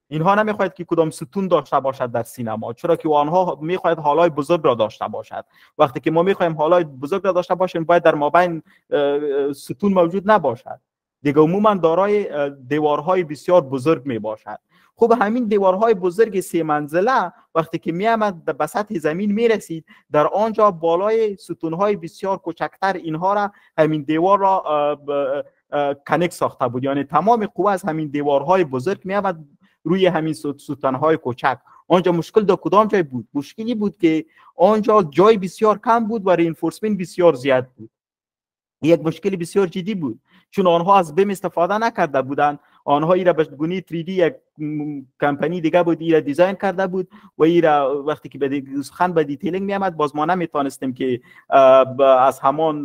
اینها نمیخواید که کدام ستون داشته باشد در سینما، چرا که آنها میخواید هالای بزرگ را داشته باشد. وقتی که ما میخوایم هالای بزرگ را داشته باشیم باید در مابین ستون موجود نباشد. دیگه عموما دارای دیوارهای بسیار بزرگ می باشد. خب همین دیوارهای بزرگ 3 منزله وقتی که میآمد به سطح زمین میرسید، در آنجا بالای ستونهای بسیار کوچکتر اینها را همین دیوار را کنک ساخته بود. یعنی تمام قوه از همین دیوارهای بزرگ میآمد روی همین ستونهای کوچک. آنجا مشکل در کدام جای بود؟ مشکلی بود که آنجا جای بسیار کم بود و رینفورسمنت بسیار زیاد بود. یک مشکل بسیار جدی بود، چون آنها از بیم استفاده نکرده بودند. آنها ایرا به گونه 3D یک کمپانی دیگه بود ایرا دیزاین کرده بود و ایرا وقتی که به سخن به دیتیلینگ می آمد باز ما نمیتونستیم که از همان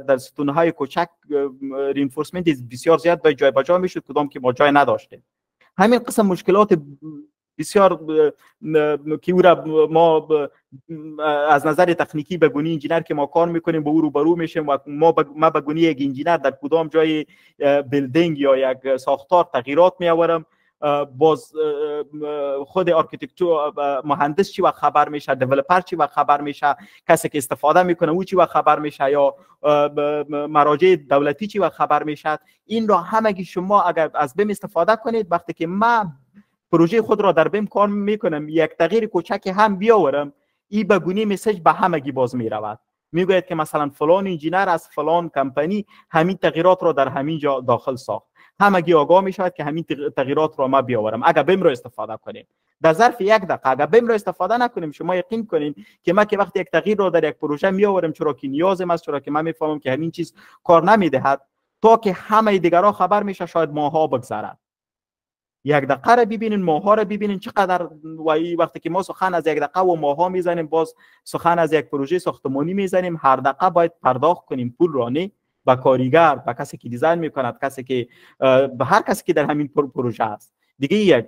در ستونهای کوچک رینفورسمنت بسیار زیاد به جای بجا میشد، کدام که ما جای نداشتیم. همین قسم مشکلات بسیار که او را ما از نظر تکنیکی به گونه انجینر که ما کار میکنیم با او روبرو میشیم و ما به گونه یک انجینر در کدام جای بیلدینگ یا یک ساختار تغییرات میآورم، باز خود آرکیتکتور مهندس چی وقت خبر میشه، دیولپر چی وقت خبر میشه، کسی که استفاده میکنه او چی وقت خبر میشه، یا مراجع دولتی چی وقت خبر میشه. این را همگی شما اگر از بیم استفاده کنید، وقتی که ما پروژه خود را در بیم کار میکنم یک تغییر کوچک هم بیاورم، این به گونه مسیج به همگی باز میرود، میگوید که مثلا فلان انجینر از فلان کمپانی همین تغییرات را در همین جا داخل ساخت. همگی آگاه میشود که همین تغییرات را ما بیاورم اگر بیم را استفاده کنیم در ظرف 1 دقیقه. اگر بیم را استفاده نکنیم شما یقین کنین که ما که وقتی یک تغییر را در یک پروژه میآورم، چرا که نیازم است، چرا که من میفهمم که همین چیز کار نمیدهد، تا که همه دیگران خبر میشه شاید ماها بگذرد. 1 دقیقه را ببینین، ماها را ببینین چقدر. و وقتی که ما سخن از 1 دقیقه و ماها میزنیم، باز سخن از یک پروژه ساختمانی میزنیم، هر دقیقه باید پرداخت کنیم پول را، نه به کارگر، به کسی که دیزاین میکند، کسی که به هر کسی که در همین پروژه است. دیگه یک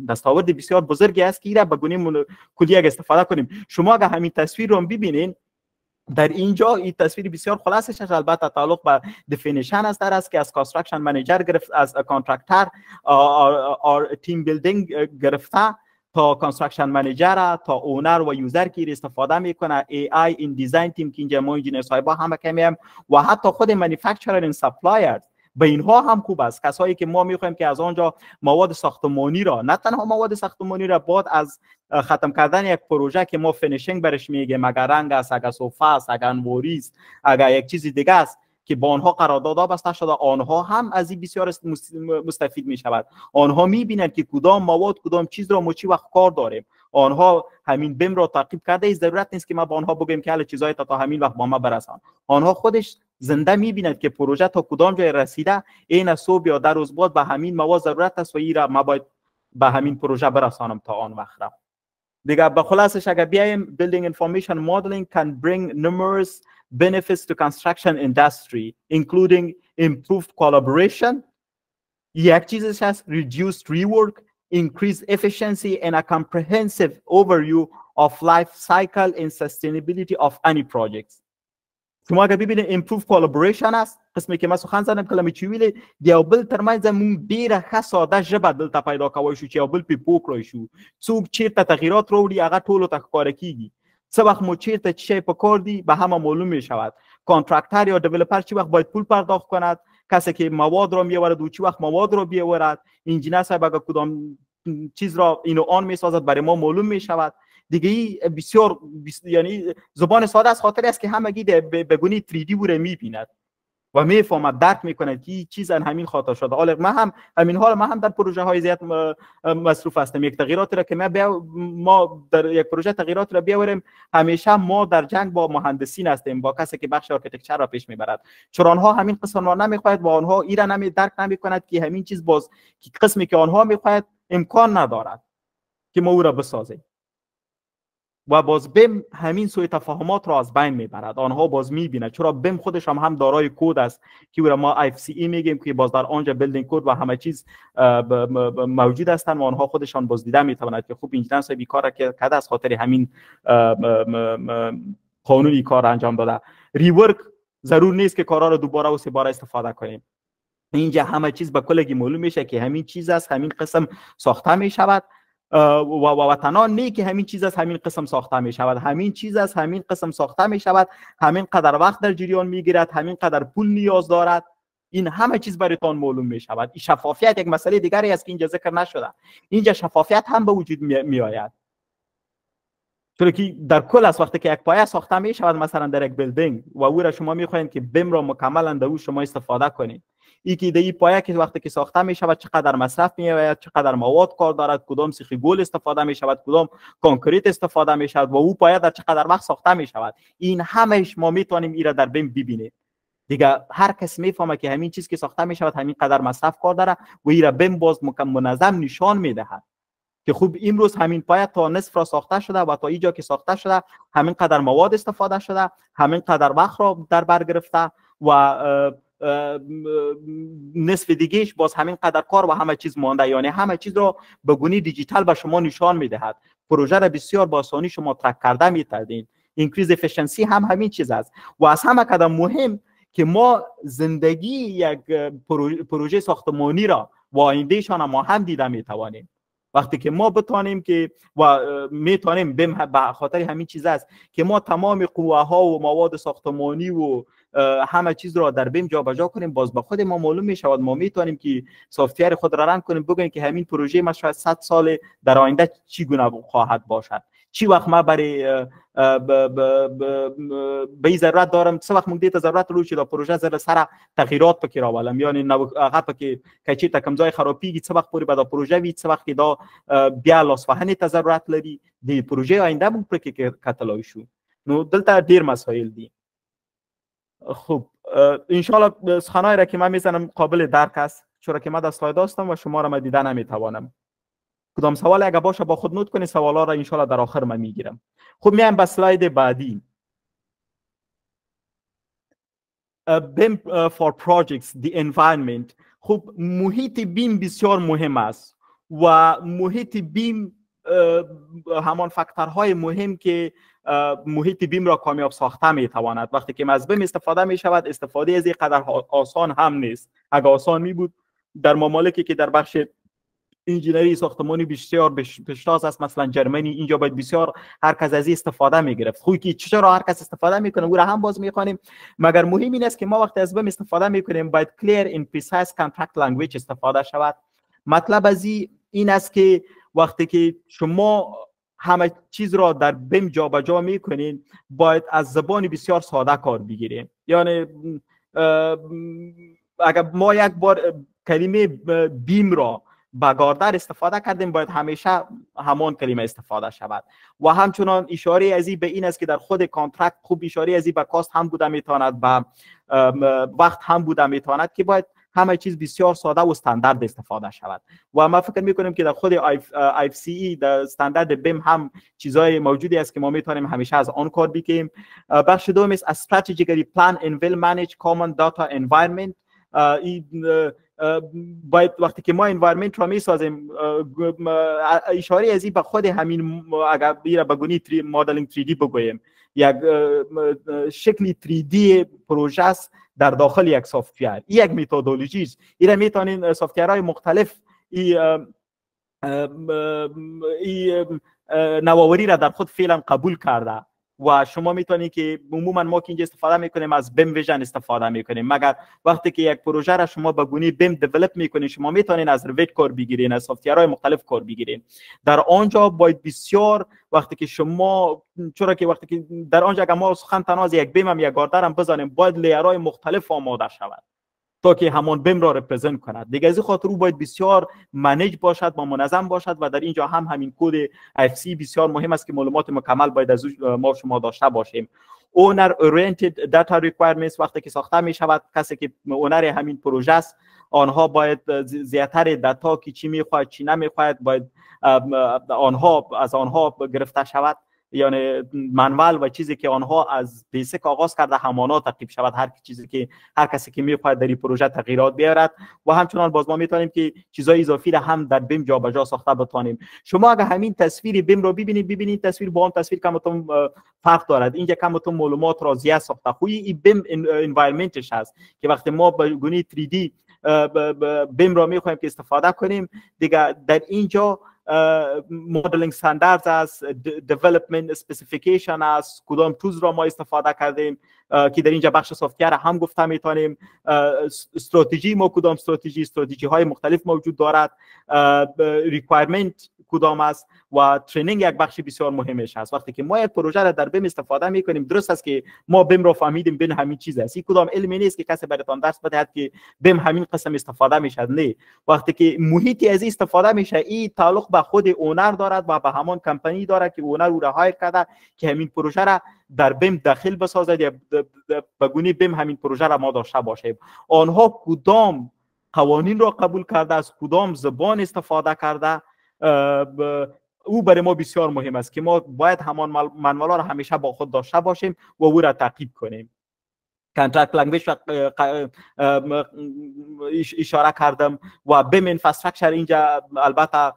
دستاورد بسیار بزرگی است که ایرا به گونه کلی استفاده کنیم. شما اگر همین تصویر رو ببینین در اینجا، این تصویر بسیار خلاصش البته تعلق به دفینیشن است که از کانستراکشن منیجر گرفت، از کانترکتر تیم بیلدینگ گرفته تا کانستراکشن منیجر تا اونر و یوزر که استفاده میکنه، ای آی این دیزاین تیم که اینجا ما انجینیر صاحبا همه کمیم و حتی خود مانیفکتچرر این سپلایرز، به اینها هم خوب است. کسایی که ما میخوایم که از آنجا مواد ساختمانی را، نه تنها مواد ساختمانی را، بعد از ختم کردن یک پروژه که ما فینیشینگ برش میگیم، اگر رنگ است، اگر صوفه است، اگر انواری است، اگر یک چیزی دیگه است که با آنها قرارداد بسته شده، آنها هم از این بسیار مستفید می شود. آنها میبینند که کدام مواد کدام چیز را ما چی وقت کار داریم. آنها همین بیم را تعقیب کرده، ضرورت نیست که ما با آنها بگیم که هر چیزای تا همین وقت با ما برسان. آنها خودش زنده میبیند که پروژه تا کدام جای رسیده، این صبح یا در روز بعد به همین مواد ضرورت است و این را ما باید به همین پروژه برسانم تا آن وقت را. دیگه به خلاصش اگر بیایم، building information modeling can bring numerous benefits to construction industry including improved collaboration. یک چیزش هست reduced rework, increased efficiency and a comprehensive overview of life cycle and sustainability of any projects. شما اگر ببینید improve collaboration است، قسمی که ما سخن زدم کلمه چی ویل دیو بل ترمنځ مون ډیره ښه ساده ژبه دلته پیدا کوی شو چې یو بل په پوکړی شو، څوک چیرته تغییرات راوړي هغه ټولو ته ښکاره کیږي، څه وخت مو چیرته چی په کار دی به همه معلوم می شود. کانترکتر یا دیولپر چی وقت باید پول پرداخت کند، کسی که مواد را میآورد و چی وقت مواد را بیاورد، انجینر صاحب اگر کدام چیز را اینو آن میسازد برای ما معلوم می شود. دیگه بسیار یعنی زبان ساده از خاطر است که همگی به گونه 3D بوده میبیند و میفهمد، درک میکنه که چیز همین خاطر شده. حالا ما هم همین حال ما هم در پروژه های زیاد مصروف هستیم. یک تغییراتی را که ما در یک پروژه تغییرات را بیاوریم، همیشه ما در جنگ با مهندسین هستیم، با کسی که بخش آرکیتکچر را پیش میبرد، چون آنها همین قسم را نمیخواهد و آنها ایرا درک نمیکند که همین چیز باز که قسمی که آنها میخواهد امکان ندارد که ما او را بسازیم. و باز بیم همین سوی تفاهمات را از بین میبرد. آنها باز میبینند، چرا بیم خودش هم دارای کد است که او را ما FCE میگیم که باز در آنجا بیلدینگ کد و همه چیز موجود هستند و آنها خودشان باز دیده میتواند که خوب انجینر صاحب کار کرده از خاطر همین قانونی کار انجام داده. ریورک ضرور نیست که کارا را دوباره و سه بار استفاده کنیم. اینجا همه چیز به کلگی معلوم میشه که همین چیز است، همین قسم ساخته میشود و تنها نه که همین چیز از همین قسم ساخته می شود، همین چیز از همین قسم ساخته می شود، همین قدر وقت در جریان می گیرد، همین قدر پول نیاز دارد. این همه چیز براتون معلوم می شود. این شفافیت یک مسئله دیگری است که اینجا ذکر نشده. اینجا شفافیت هم به وجود می آید، چون که در کل از وقتی که یک پایه ساخته می شود مثلا در یک بیلدینگ و او را شما می خواهید که بیم را مکملا در او شما استفاده کنید، این که این پایه که وقتی که ساخته می شود چقدر مصرف می آید، چقدر مواد کار دارد، کدام سیخ گل استفاده می شود، کدام کانکریت استفاده می شود و او پایه در چقدر وقت ساخته می شود، این همهش ما می توانیم این را در بیم ببینید. دیگه هر کس میفهمه که همین چیز که ساخته می شود همین قدر مصرف کار داره و این را بیم باز منظم نشان می دهد که خوب امروز همین پایه تا نصف را ساخته شده و تا اینجا که ساخته شده همین قدر مواد استفاده شده، همین قدر وقت را در بر گرفته و نصف دیگهش باز همین قدر کار و همه چیز مانده، یعنی همه چیز را به گونه دیجیتال به شما نشان میدهد. پروژه را بسیار با آسانی شما ترک کرده میتونید. اینکریز افیشنسی هم همین چیز است و از همه قدم مهم که ما زندگی یک پروژه ساختمانی را و آیندهشان ما هم دیده میتوانیم. وقتی که ما بتوانیم که و میتونیم به خاطر همین چیز است که ما تمام قوه ها و مواد ساختمانی و همه چیز را در بیم جابجا کنیم، باز به خود ما معلوم می شود ما میتونیم که سافتور خود را رن کنیم، بگوییم که همین پروژه ما شاید 100 سال در آینده چی گونه خواهد باشد، چی وقت ما برای به این ضرورت دارم، چه وقت مونده ضرورت رو چه پروژه زر سر تغییرات پکې راولم، یعنی هغه پکې کچې ته کم ځای خرابېږي څه وخت پورې به دا پروژه وي، څه وخت کې دا بیا لاسوهنې ته ضرورت لري، د پروژې آینده موږ پرې کتلای شو. نو دلته ډیر مسایل دي. خب انشالله سخنای را که من میزنم قابل درک است، چرا که من در اسلاید هستم و شما را من دیده نمیتوانم. کدام سوال اگه باشه با خود نوت کنید، سوالا را انشالله در آخر من میگیرم. خب میایم به اسلاید بعدی. BIM for projects, the environment. خب محیط بیم بسیار مهم است و محیط بیم همان فاکتورهای مهم که محیط بیم را کامیاب ساخته میتواند. وقتی که از بیم استفاده می شود، استفاده از این قدر آسان هم نیست. اگه آسان می بود در ممالکی که در بخش انجینری ساختمانی بسیار پیشتاز است، مثلا جرمنی، اینجا باید بسیار هر کس از این استفاده میگرفت. خوی که چرا هر کس استفاده میکنه او را هم باز میخوانیم، مگر مهم این است که ما وقتی از بیم استفاده میکنیم باید clear in precise contract language استفاده شود. مطلب از این است که وقتی که شما همه چیز را در بیم جابجا میکنین باید از زبان بسیار ساده کار بگیریم. یعنی اگر ما یک بار کلمه بیم را با گاردر استفاده کردیم باید همیشه همان کلمه استفاده شود و همچنان اشاره ازی به این است که در خود کانترکت خوب اشاره ازی به کاست هم بوده میتواند، به وقت هم بوده میتواند که باید همه چیز بسیار ساده و استاندارد استفاده شود و ما فکر میکنیم که در خود IFCE در استاندارد بیم هم چیزای موجودی است که ما میتونیم همیشه از آن کار بکنیم. بخش دوم است strategically plan and well manage common data environment. باید وقتی که ما انوایرمنت را میسازیم اشاره ازی به خود همین اگر بیره بگونی مدلینگ 3D بگوییم، یک شکلی 3D پروژه است در داخل یک سافتور. این یک متدولوژی است. این میتونین سافتورهای مختلف نوآوری را در خود فعلا قبول کرده و شما میتونید که عموما ما که اینجا استفاده میکنیم از بیم ویژن استفاده میکنیم، مگر وقتی که یک پروژه را شما به گونه بیم دیولپ میکنید شما میتونید از رویت کار بگیرین، از سافتورهای مختلف کار بگیرین. در آنجا باید بسیار وقتی که شما چرا که وقتی که در آنجا اگر ما سخن تنها از یک بیم هم یک گاردر هم بزنیم باید لیرهای مختلف آماده شود تا که همان بیم را رپرزنت کند. دیگه از این خاطر او باید بسیار منیج باشد و منظم باشد و در اینجا هم همین کد IFC بسیار مهم است که معلومات مکمل باید از ما شما داشته باشیم. Owner Oriented Data Requirements وقتی که ساخته می شود، کسی که اونر همین پروژه است آنها باید زیاتر دیتا که چی میخواهد چی نمیخواهد باید از آنها گرفته شود، یعنی منوال و چیزی که آنها از بیسیک آغاز کرده همانا تعقیب شود، هر چیزی که هر کسی که میخواهد در این پروژه تغییرات بیارد و همچنان باز ما میتونیم که چیزای اضافی را هم در بیم جابجا ساخته بتوانیم. شما اگر همین تصویر بیم رو ببینید تصویر با اون تصویر کمتون فرق دارد. اینجا کمتون معلومات را زیاد ساخته. خوی این بیم انوایرمنتش هست که وقتی ما به گونه 3D بیم را میخوایم که استفاده کنیم دیگه در اینجا مدلینگ استانداردز است، دیولپمنت اسپسیفیکیشن است، کدام تولز را ما استفاده کردیم که در اینجا بخش سافت‌ویر هم گفته میتونیم، استراتژی ما کدام استراتژی های مختلف موجود دارد، ریکوایرمنت کدام است و ترینینگ یک بخش بسیار مهمش است. وقتی که ما یک پروژه را در بیم استفاده میکنیم، درست است که ما بیم را فهمیدیم بین همین چیز است، این کدام علمی نیست که کسی براتون درس بدهد که بیم همین قسم استفاده میشد. نه، وقتی که محیطی از استفاده میشه، این تعلق به خود اونر دارد و به همان کمپانی دارد که اونر او را هایر کرده که همین پروژه را در بیم داخل بسازد یا به گونه بیم همین پروژه را ما داشته باشیم. آنها کدام قوانین را قبول کرده، از کدام زبان استفاده کرده، او برای ما بسیار مهم است که ما باید همان منوالا را همیشه با خود داشته باشیم و او را تعقیب کنیم. کانترکت لنگویج اشاره کردم و بیم اینفراستراکچر اینجا البته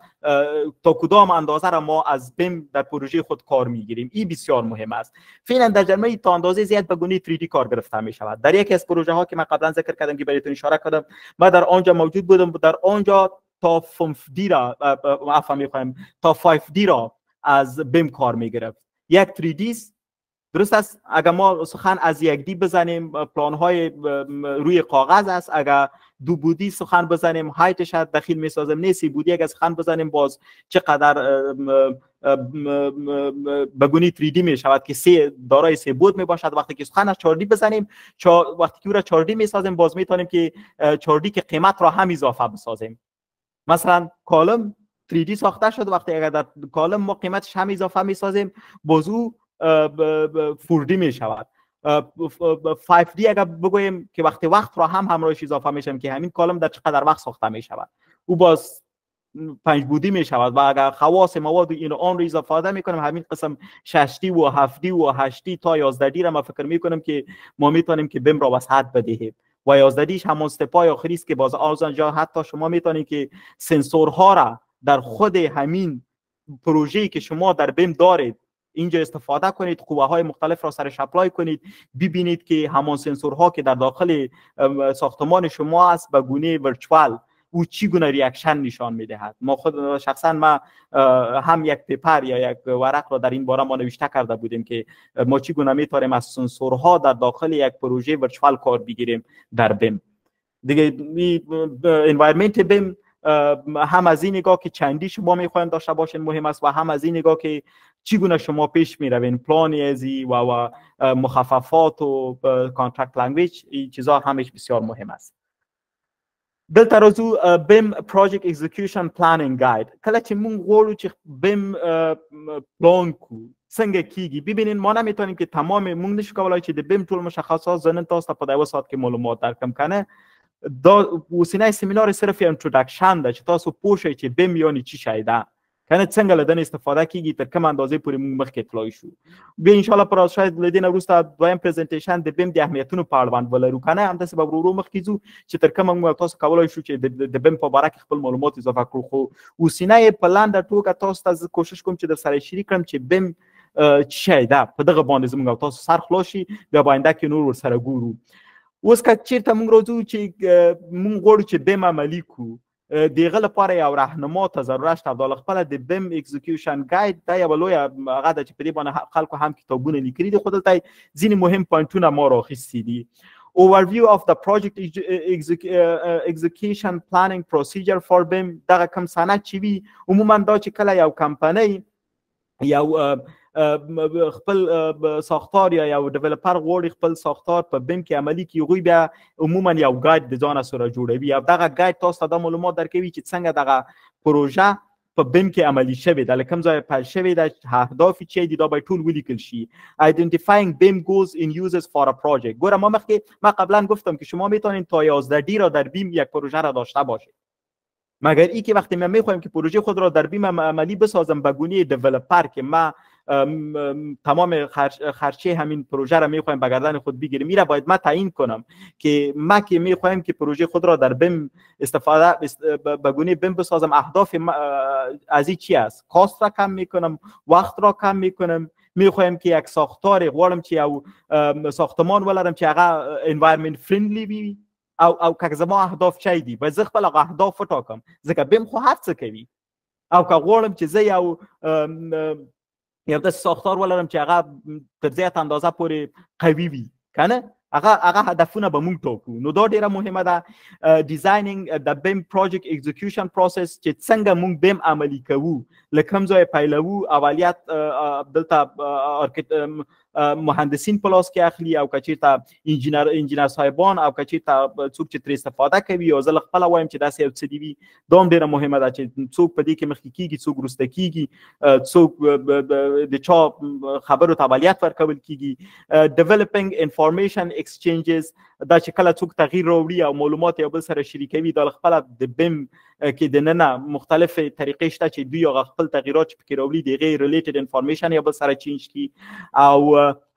تا کدام اندازه را ما از بیم در پروژه خود کار میگیریم، این بسیار مهم است. فعلا در جامعه تا اندازه زیاد به گونه 3D کار گرفته می شود. در یکی از پروژه ها که من قبلا ذکر کردم که براتون اشاره کردم، من در آنجا موجود بودم، در آنجا تا 5D را تا 5D را از بیم کار میگرفت. یک 3D درست است. اگر ما سخن از یک دی بزنیم، پلان های روی کاغذ است. اگر دو بودی سخن بزنیم، هایتش داخل میسازیم. نه سی بودی اگر سخن بزنیم، باز چقدر بگونی 3D می شود که دارای سه بود می باشد. وقتی که سخن از 4D بزنیم، وقتی که او را 4D می سازیم، باز میتونیم که 4D که قیمت را هم اضافه بسازیم. مثلا کالم 3D ساخته شد، وقتی اگر در کالم ما قیمتش هم اضافه می سازیم، باز او 4D می شود. 5D اگر بگوییم که وقتی وقت را هم همراهش اضافه میشیم که همین کالم در چقدر وقت ساخته می شود، او باز 5 بودی می شود. و اگر خواص مواد این آن رو اضافه میکنیم، همین قسم 6D و 7D و 8D تا 11D را ما فکر میکنیم که ما میتونیم که بیم را وسعت بدهیم. و 11Dش همون استپای آخری است که باز آنجا حتی شما میتونید که سنسورها را در خود همین پروژه‌ای که شما در بیم دارید اینجا استفاده کنید، قوه های مختلف را سرش اپلای کنید، ببینید که همان سنسورها که در داخل ساختمان شما است به گونه ورچوال او چی گونه ریاکشن نشان میدهد. ما خود شخصا ما هم یک پیپر یا یک ورق را در این باره ما نوشته کرده بودیم که ما چی گونه میتونیم از سنسورها در داخل یک پروژه ورچوال کار بگیریم در بیم. دیگه انوایرمنت بیم هم از این نگاه که چندی شما میخواین داشته باشین مهم است و هم از این نگاه که چگونه شما پیش میروین، پلان ازی و مخففات و کانترکت لنگویج، این چیزا همش بسیار مهم است. دلته راځو بیم پروژیکت اکزیکیوشن پلانینگ گاید. کله چې موږ غواړو چې بیم پلان کو څنګه کیږي، ببینین ما نمیتونیم که تمام موږ نشو کولای چې د بیم ټول مشخصات زنن تاسو ته په یو ساعت کې معلومات درکم کنه. دا وسیله سمینار صرف انټروډکشن ده چې تاسو پوه شئ چې بیم یعنی چی شی ده، کنه څنګه لدن استفاده کیږي، تر کوم اندازې پورې موږ مخکې تلای شو. بیا ان شاء الله پر شاید لدین وروسته دویم پریزنټیشن د بیم د اهمیتونو په اړه باندې ولرو، کنه همداسې به ورو ورو مخکې ځو چې تر کومه موږ تاسو کولای شو چې د بیم په باره کې خپل معلومات اضافه کړو. خو وسیله په لاندې ټوکه تاسو ته کوشش کوم چې در سره شریک کړم چې بیم چی شی ده، په دغه باندې زموږ تاسو سر خلاص شي، بیا باینده کې نور ورسره ګورو. اوس که چیرته موږ راځو چې موږ غواړو چې بیم عملي کړو، دغه لپاره یو راهنما ته ضرورت شته. د خپل د بیم اکزیکیوشن گاید دا یو لوی هغه د چې په دې باندې خلکو هم کتابونه لیکلي دي، خو دلته ځینې مهم پوینټونه ما راخیستي دي. Overview of the project execution planning procedure for BIM. دغه کوم سند چې وي عموما دا چې کله یو کمپنی یو خپل ساختار یا یو ډیولپر غواړي خپل ساختار په بیم کې عملي کړي، هغوی بیا عموما یو ګاید د ځانه سره جوړوي او دغه ګاید تاسو ته دا معلومات درکوي چې څنګه دغه پروژه په بیم کې عملي شوې ده، له کوم ځایه پیل شوې ده، اهداف یې چی دي، دا باید ټول ولیکل شي. Identifying BIM goals in uses for a project. ګوره ما قبلا گفتم که شما میتونید تا 11D را در بیم یک پروژه را داشته باشید، مگر ای که وقتی ما میخوایم که پروژه خود را در بیم عملی بسازم به گونه دیولپر که ما تمام خرچه همین پروژه را میخوایم به گردن خود بگیریم، میره باید ما تعیین کنم که ما که میخوایم که پروژه خود را در بیم استفاده به گونه بیم بسازم، اهداف از این چی است؟ کاست را کم میکنم، وقت را کم میکنم، میخوایم که یک ساختار غواړم چې یو ساختمان ولرم چې هغه انوایرمنت فرندلی وي او که زما اهداف چی دي، باید زه خپل اهداف وټاکم، ځکه بیم خو هر څه کوي. او که غواړم چې زه یو داسې ساختار ولرم چې هغه تر زیات اندازه پورې قوي وي کنه هغه هدفونه به موږ ټاکو. نو دا ډیره مهمه ده. ډیزاینینګ د بیم پروجیکټ اکزیکیوشن پروسس چې څنګه موږ بیم عملي کوو، له کوم ځای پیلوو، اولیت دلته مهندسین په لاس کې اخلي او که چېرته انجینر صاحبان او که چېرته څوک چې ترې استفاده کوي. او زه له خپله وایم چې داسې یو څه دي وي، دا هم ډېره مهمه ده چې څوک په دې کې مخکې کېږي، څوک وروسته کېږي، څوک د چا خبرو ته اولیت ورکول کېږي. ډیولپینګ انفارمیشن ایکسچینجز، دا چې کله څوک تغییر راوړي او معلومات یو بل سره شریکوي، دا له خپله د بیم کې دننه مختلفې طریقې شته چې دوی هغه خپل تغییرات چې پکې راوړي د هغې ریلیټډ انفارمیشن یو بل سره چینج کړي. او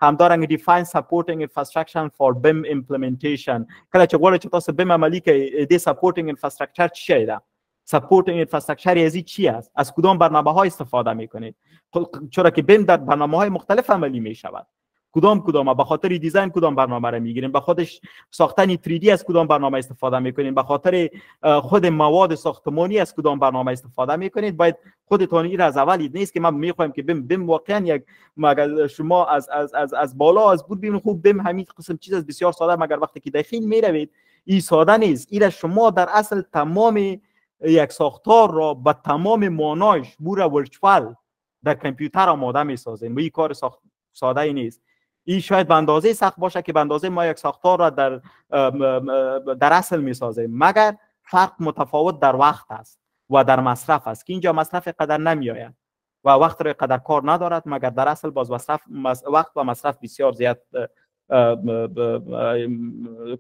همدارنګه ډیفاین سپورټینګ انفراستراکچر فار بیم امپلیمنټیشن. کله چې غواړئ چې تاسو بیم عملي کړئ، دې سپورټینګ انفراستراکچر چی شی ده؟ سپورتینگ انفراستراکچر یزی چی است؟ از کدام برنامه های استفاده میکنید؟ چرا که بیم در برنامه های مختلف عملی می شود. کدام به خاطر دیزاین کدام برنامه را میگیریم، به خاطرش ساختن 3D از کدام برنامه استفاده میکنید، به خاطر خود مواد ساختمانی از کدام برنامه استفاده میکنید. باید خودتون این از اول نیست که ما میخوایم که بیم واقعا یک مگر شما از بالا از بود ببینید خوب بیم همین قسم چیز از بسیار ساده، مگر وقتی که داخل میروید این ساده نیست. این شما در اصل تمام یک ساختار را به تمام مانایش بورا ورچوال در کامپیوتر آماده میسازیم و این کار ساده ای نیست. این شاید به اندازه سخت باشه که به اندازه ما یک ساختار را در اصل میسازیم، مگر فرق متفاوت در وقت است و در مصرف است که اینجا مصرف قدر نمی آید و وقت را قدر کار ندارد، مگر در اصل باز وقت و مصرف بسیار زیاد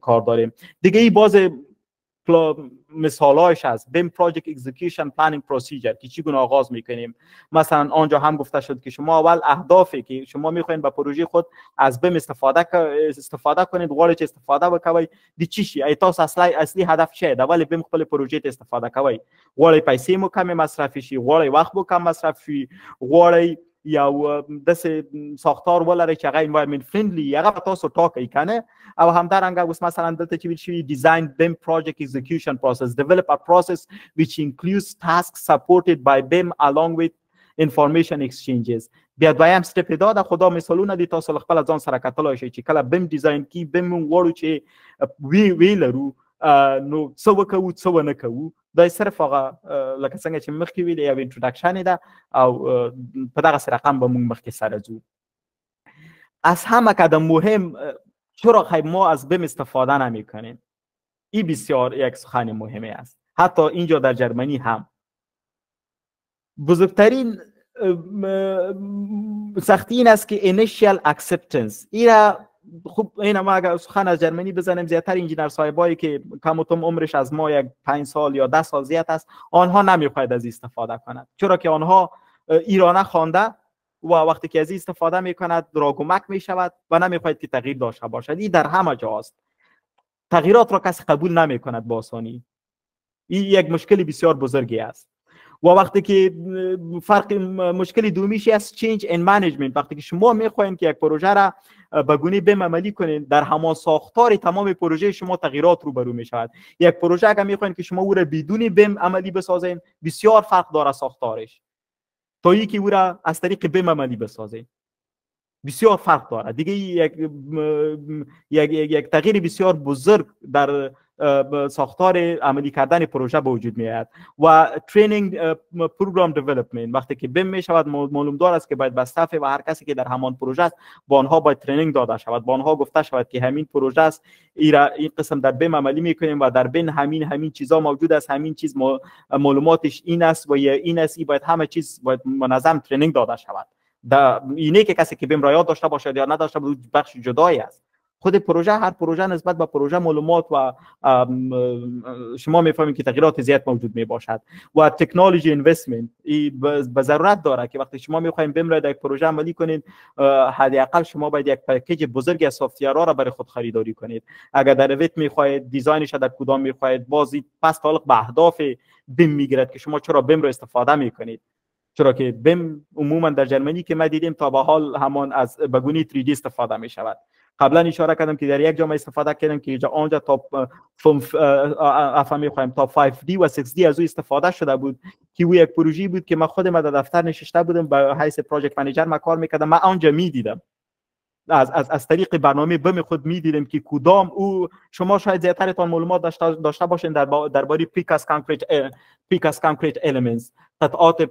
کار داریم. دیگه این باز مثالایش هست بیم پروژکت اکزیکیوشن پلانینگ پروسیجر که چگونه آغاز میکنیم. مثلا آنجا هم گفته شد که شما اول اهدافی که شما میخواین به پروژه خود از بیم استفاده کنید، غواړئ چې استفاده وکوئ د چی شي، ای تاسو اصلي هدف چیه د ولې بیم خپل پروژې ته استفاده کوئ؟ غواړئ پیسې مو کم مصرف شي، غواړئ وخت مو کم مصرف شي، غواړئ یا داسې ساختار ولرئ چې هغه انوایرمنت فرندلی هغه به تاسو ټاکئ کنه. او همدارنګه اوس مثلا دلته چې ویل شوي design BIM project execution process, develop a process which includes tasks supported by BIM along with information exchanges. بیا دویم سټپ دا د خدا مثالونه دي تاسو خپل ځان سره کتلای شئ چې کله بیم ډیزاین کی بیم غواړو چې وی لرو نو څه وکړو څه ونه کوو. دا صرف هغه لکه څنګه چې مخکې ویل یو انټروډکشن ده او په دغه رقم به موږ مخکې سره ځو. از همه قدم مهم چرا خیلی ما از بیم استفاده نمی کنیم؟ این بسیار یک سخن مهمی است. حتی اینجا در جرمنی هم بزرگترین سختی این است که initial acceptance. این ما اگر سخن از جرمنی بزنیم، زیادتر انجینر صاحبایی که کم و کم عمرش از ما یک 5 سال یا 10 سال زیاد است، آنها نمیخواید از استفاده کنند، چرا که آنها ایرانه خوانده و وقتی که از استفاده میکند راگمک میشود و نمیخواید که تغییر داشته باشد. این در همه جا است. تغییرات را کسی قبول نمیکند با آسانی. این یک مشکل بسیار بزرگی است. و وقتی که مشکل دومیش است چینج ان منیجمنت. وقتی که شما میخواین که یک پروژه را به گونه بیم عملی کنید، در همان ساختار تمام پروژه شما تغییرات روبرو میشود. یک پروژه اگر میخواین که شما او را بدون بیم عملی بسازین، بسیار فرق داره ساختارش تا اینکه او را از طریق بیم عملی بسازین. بسیار فرق داره دیگه. یک تغییر بسیار بزرگ در ساختار عملی کردن پروژه به وجود میاد. و ترینینگ پروگرام دیولپمنت، وقتی که بیم میشود معلوم دار است که باید به استاف و هر کسی که در همان پروژه است با آنها باید ترینینگ داده شود، با آنها گفته شود که همین پروژه است، این قسم در بیم عملی میکنیم و در بین همین چیزا موجود است، همین چیز معلوماتش این است و این است، باید همه چیز باید منظم ترینینگ داده شود. اینه که کسی که بیم را یاد داشته باشد یا نداشته باشه بخش جدایی است. خود پروژه، هر پروژه نسبت به پروژه معلومات و شما میفهمید که تغییرات زیاد موجود می باشد. و تکنولوژی اینوستمنت به ضرورت داره که وقتی شما میخواین بیم را در یک پروژه عملی کنید، حداقل شما باید یک پکیج بزرگی از سافتورها را برای خود خریداری کنید. اگر در ریویت میخواهید دیزاینش در کدام میخواهید، بازی پس تعلق به اهداف بیم میگیرد که شما چرا بیم را استفاده میکنید. چرا که بیم عموما در جرمنی که ما دیدیم تا به حال همان از بگونی 3D استفاده می شود. قبلا اشاره کردم که در یک جامعه استفاده کردم که آنجا تا تا 5D و 6D از او استفاده شده بود که او یک پروژه بود که من خودم در دفتر نشسته بودم به حیث پروژکت منیجر ما کار میکردم. من آنجا میدیدم از طریق برنامه بم خود میدیدم که کدام او شما شاید زیادترتان معلومات داشته باشین درباره پریکاست کانکریت المنتس، قطعات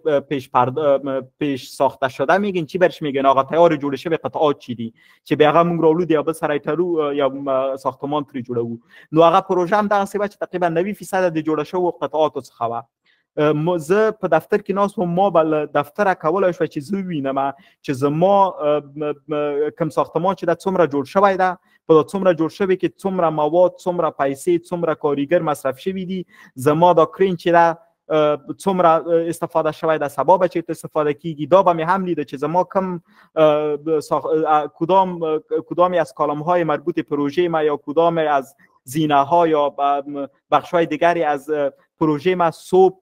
پیش ساخته شده میگین چی برش میگن آقا تیار جوړ شوی قطعات چی دي چې به هغه موږ راولو دی یا بل سره ترو یا ساختمان تری جوړو. نو هغه پروژه هم دغه څه چې تقریبا 90% د جوړ شوو قطعات څخه و. زه په دفتر کې ناست وم، ما بل دفتر کولای شو چې زه وینم چې زما کوم ساختمان چې د څومره جوړ شوی ده، په څومره جوړ شوی کې څومره مواد، څومره پیسې، څومره کارګر مصرف شوی دي، زما دا کرین چې ده څومره استفاده شوی ده، سبا به چیرته استفاده کیږي. دا به می هم لیده چې زما کم کدامی از کالم های مربوط پروژه ما یا کدام از زینه ها یا بخش های دیگری از پروژه ما صبح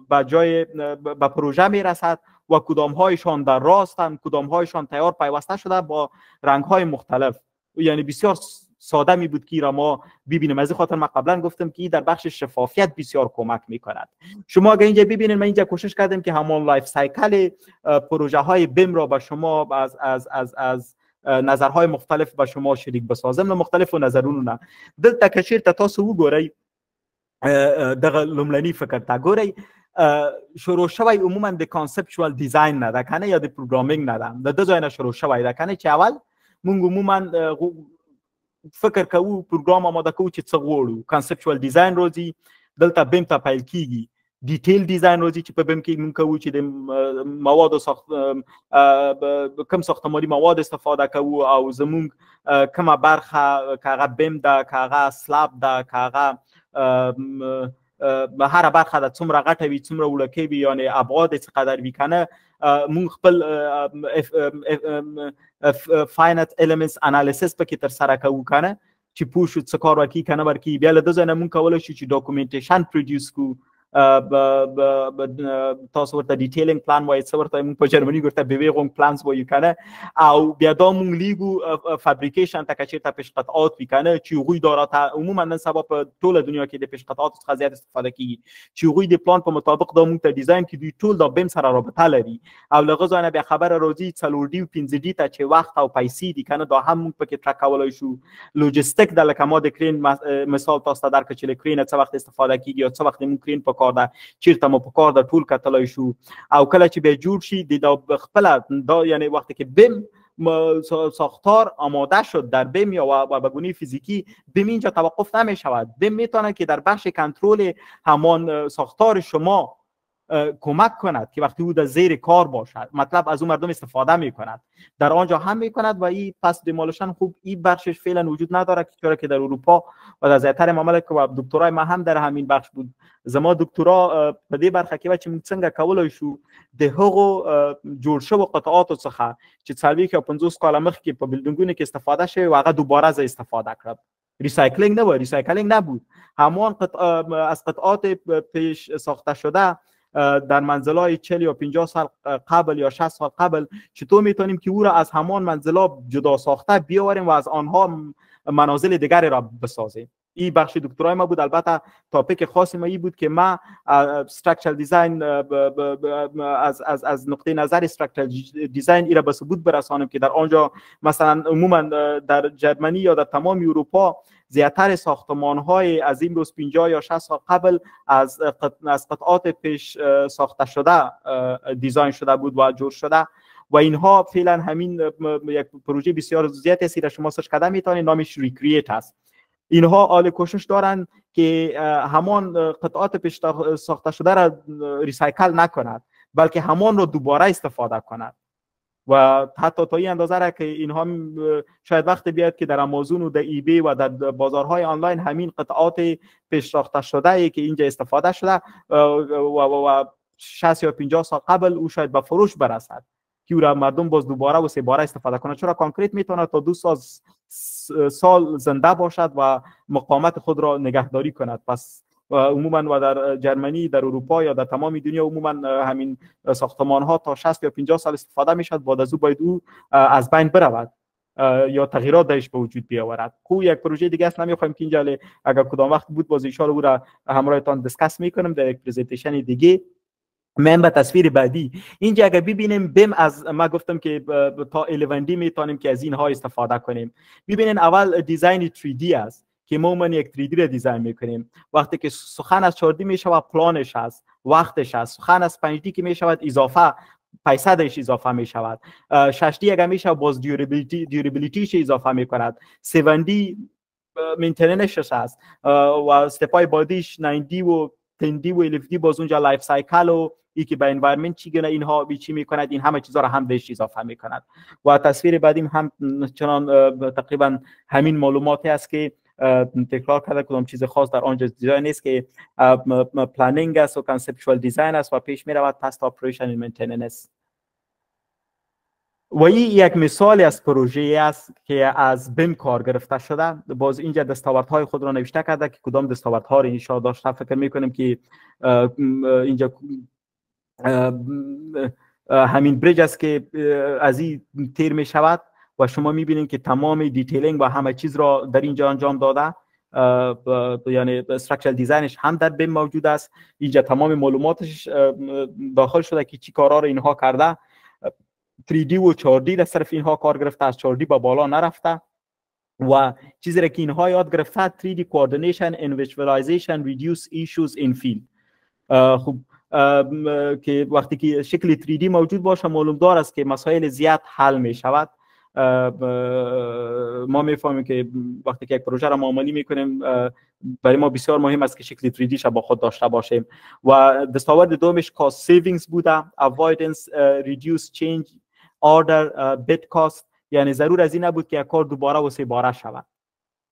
به جای به پروژه میرسد و کدام هایشان در راستن، کدام هایشان تیار پیوسته شده با رنگ های مختلف. یعنی بسیار ساده می بود که را ما ببینیم. از این خاطر من قبلا گفتم که در بخش شفافیت بسیار کمک میکند. شما اگر اینجا ببینید، من اینجا کوشش کردم که همان لایف سایکل پروژه های بیم را به شما از نظرهای مختلف به شما شریک بسازم، مختلف نظرونه نه. دلته که چیرته تاسو وګورئ دغه لومړنی فکر ته ګورئ، شروع شوی عموما د کانسپچوال دیزاین نه ده کنه یا د پروګرامینګ نه ده، د دې ځای نه شروع شوی ده کنه چې اول مونږ عموما فکر کوو پروګرام آماده کوو چې څه غواړو. کانسپچوال دیزاین روزي دلته بیم ته پیل کیږي، ډیټیل دیزاین روزي چې په بیم کې مونږ کوو چې د مواد کم ساختماني مواد استفاده کوو او زمونږ کومه برخه کاغه بیم ده، کاغه سلاب ده، کاغه هر برخه د څومره غټه وي څومره وړوکې وي، یعنی ابعاد څه قدر وي کنه. مونږ خپل فاینټ الیمنټس انالیسس پکې تر سره کوو کنه چې پوه شو څه کار وکړي کنه ورکی. بیا له دې ځای نه مونږ کولی شو چې ډاکومنټیشن پروډیوس کړو. تاسو ورته ډیټیلینګ پلان وایي، څه ورته مونږ په جرمني ورته بیویغونګ پلانز وایو کنه. او بیا دا مونږ لیګو فابریکیشن ته که چېرته پیش قطعات وي کنه چې هغوی دا راته عموما نن سبا په ټوله دنیا کې د پیش قطعاتو څخه زیات استفاده کیږي چې هغوی د پلان په مطابق دا مونږ ته ډیزاین کړي، دوی ټول دا بیم سره رابطه لري. او له هغه ځای نه بیا خبره راځي 4D او 5D ته چې وخت او پیسې دي کنه، دا هم مونږ پکې ټرک کولی شو. لوجستیک د لکه ما د کرین مثال تاسو ته درکړه چې له کرین څه وخت استفاده کیږي یا څه وخت مونږ کرین په کار ده، چیرته مو په کار ده، ټول کتلای شو. او کله چې به جوړ شي د خپل دا یعنی وقتی که بیم ساختار آماده شد در بیم یا به گونه فیزیکی، بیم اینجا توقف نمی شود. بیم میتونه که در بخش کنترل همان ساختار شما کمک کند که وقتی او در زیر کار باشد، مطلب از اون مردم استفاده میکند، در آنجا هم میکند. و این پس دیمالوشن خوب این بخشش فعلا وجود نداره چرا که در اروپا و در زیاتر ممالک و دکترای ما هم در همین بخش بود. زما دکترا په دې برخه کې چې موږ څنګه کولای شو د هغو جوړ شوو قطعاتو څخه چې 40 یا 50 کال مخکې په بلډینګونو کې استفاده شوی و هغه دوباره ز استفاده کړم. ریسایکلینگ نه و، ریسایکلینگ نبود، همان از قطعات پیش ساخته شده در منزلای 40 یا 50 سال قبل یا 60 سال قبل چطور میتونیم که او را از همان منزلا جدا ساخته بیاوریم و از آنها منازل دیگری را بسازیم. این بخش دکترای ما بود. البته تاپیک خاصی ما این بود که ما استراکچرال دیزاین از نقطه نظر استراکچرال دیزاین ای را به ثبوت برسانم که در آنجا مثلا عموما در جرمنی یا در تمام اروپا زیاتر ساختمان‌های از این روز 50 یا 60 سال قبل از قطعات پیش ساخته شده دیزاین شده بود و جور شده و اینها فعلا همین یک پروژه بسیار زیادی است که شما سرچ کرده میتونید، نامش ریکرییت است. اینها آل کوشش دارند که همان قطعات پیش ساخته شده را ریسایکل نکند بلکه همان را دوباره استفاده کند. و حتی تا این اندازه را که اینها شاید وقت بیاد که در آمازون و در ای بی و در بازارهای آنلاین همین قطعات پیش ساخته شده ای که اینجا استفاده شده و 60 یا 50 سال قبل او شاید به فروش برسد که او را مردم باز دوباره و سه باره استفاده کنند، چرا کانکریت میتونه تا 2 سال زنده باشد و مقاومت خود را نگهداری کند. پس عموما و در جرمنی، در اروپا یا در تمام دنیا عموما همین ساختمان ها تا 60 یا 50 سال استفاده میشد، بعد از او باید او از بین برود. یا تغییرات درش به وجود بیاورد. کو یک پروژه دیگه است، نمیخوایم که اینجا اگر کدام وقت بود باز ان شاء الله او را همراهتان دیسکس میکنم در یک پرزنتیشن دیگه. من به تصویر بعدی اینجا اگر ببینیم بیم از ما گفتم که تا 11D میتونیم که از اینها استفاده کنیم. ببینین اول دیزاین 3D است که ما من یک 3D را دیزاین میکنیم. وقتی که سخن از 4D میشود پلانش است، وقتش است. سخن از 5D که میشود اضافه پیسه درش اضافه می شود. 6D اگر می شود باز دیوریبیلیتیش اضافه می کند. 7D مینتیننسش است و استپای بعدیش 9D و 10D و 11D باز اونجا لایف سایکل و ای که به انوایرمنت چی اینها چی می کند، این همه چیزا را هم درش اضافه می کند. و تصویر بعدیم هم چنان تقریبا همین معلوماتی است که تکرار کرده، کدام چیز خاص در آنجا دیزاین نیست که پلانینگ است و کانسپچوال دیزاین است و پیش می رود پست اپریشن مینتیننس. و این یک مثال از پروژه است که از بیم کار گرفته شده. باز اینجا دستاوردهای خود را نوشته کرده که کدام دستاوردها را انشاء داشته. فکر میکنیم که اینجا همین بریج است که از این تیر می شود و شما میبینید که تمام دیتیلینگ و همه چیز را در اینجا انجام داده. یعنی استراکچرال دیزاینش هم در بیم موجود است. اینجا تمام معلوماتش داخل شده که چی کارا را اینها کرده. 3D و 4D در صرف اینها کار گرفته، از 4D با بالا نرفته و چیزی را که اینها یاد گرفته 3D coordination and visualization reduce issues in field. خب که وقتی که شکل 3D موجود باشه معلوم دار است که مسائل زیاد حل می شود. ما میفهمیم که وقتی که یک پروژه را معاملی میکنیم برای ما بسیار مهم است که شکل 3D شا با خود داشته باشیم. و دستاورد دومش cost savings بوده، avoidance reduce change order bit cost. یعنی ضرور از این نبود که یک کار دوباره و سه باره شود،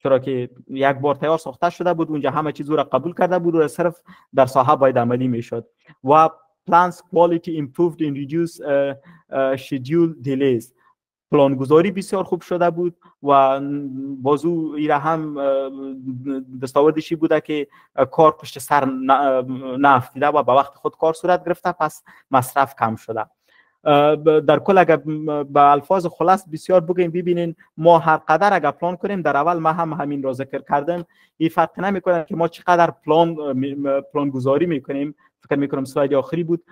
چرا که یک بار تیار ساخته شده بود، اونجا همه چیز را قبول کرده بود و صرف در ساحه باید عملی میشد. و plans quality improved in reduce schedule delays. پلانگذاری بسیار خوب شده بود و بازو ایره هم دستاوردشی بوده که کار پشت سر نافتیده و به وقت خود کار صورت گرفته، پس مصرف کم شده. در کل اگر به الفاظ خلاص بسیار بگیم ببینین ما هر قدر اگر پلان کنیم، در اول ما هم همین را ذکر کردم، این فرق نمیکنه که ما چقدر پلان گذاری میکنیم. فکر میکنم سلاید آخری بود.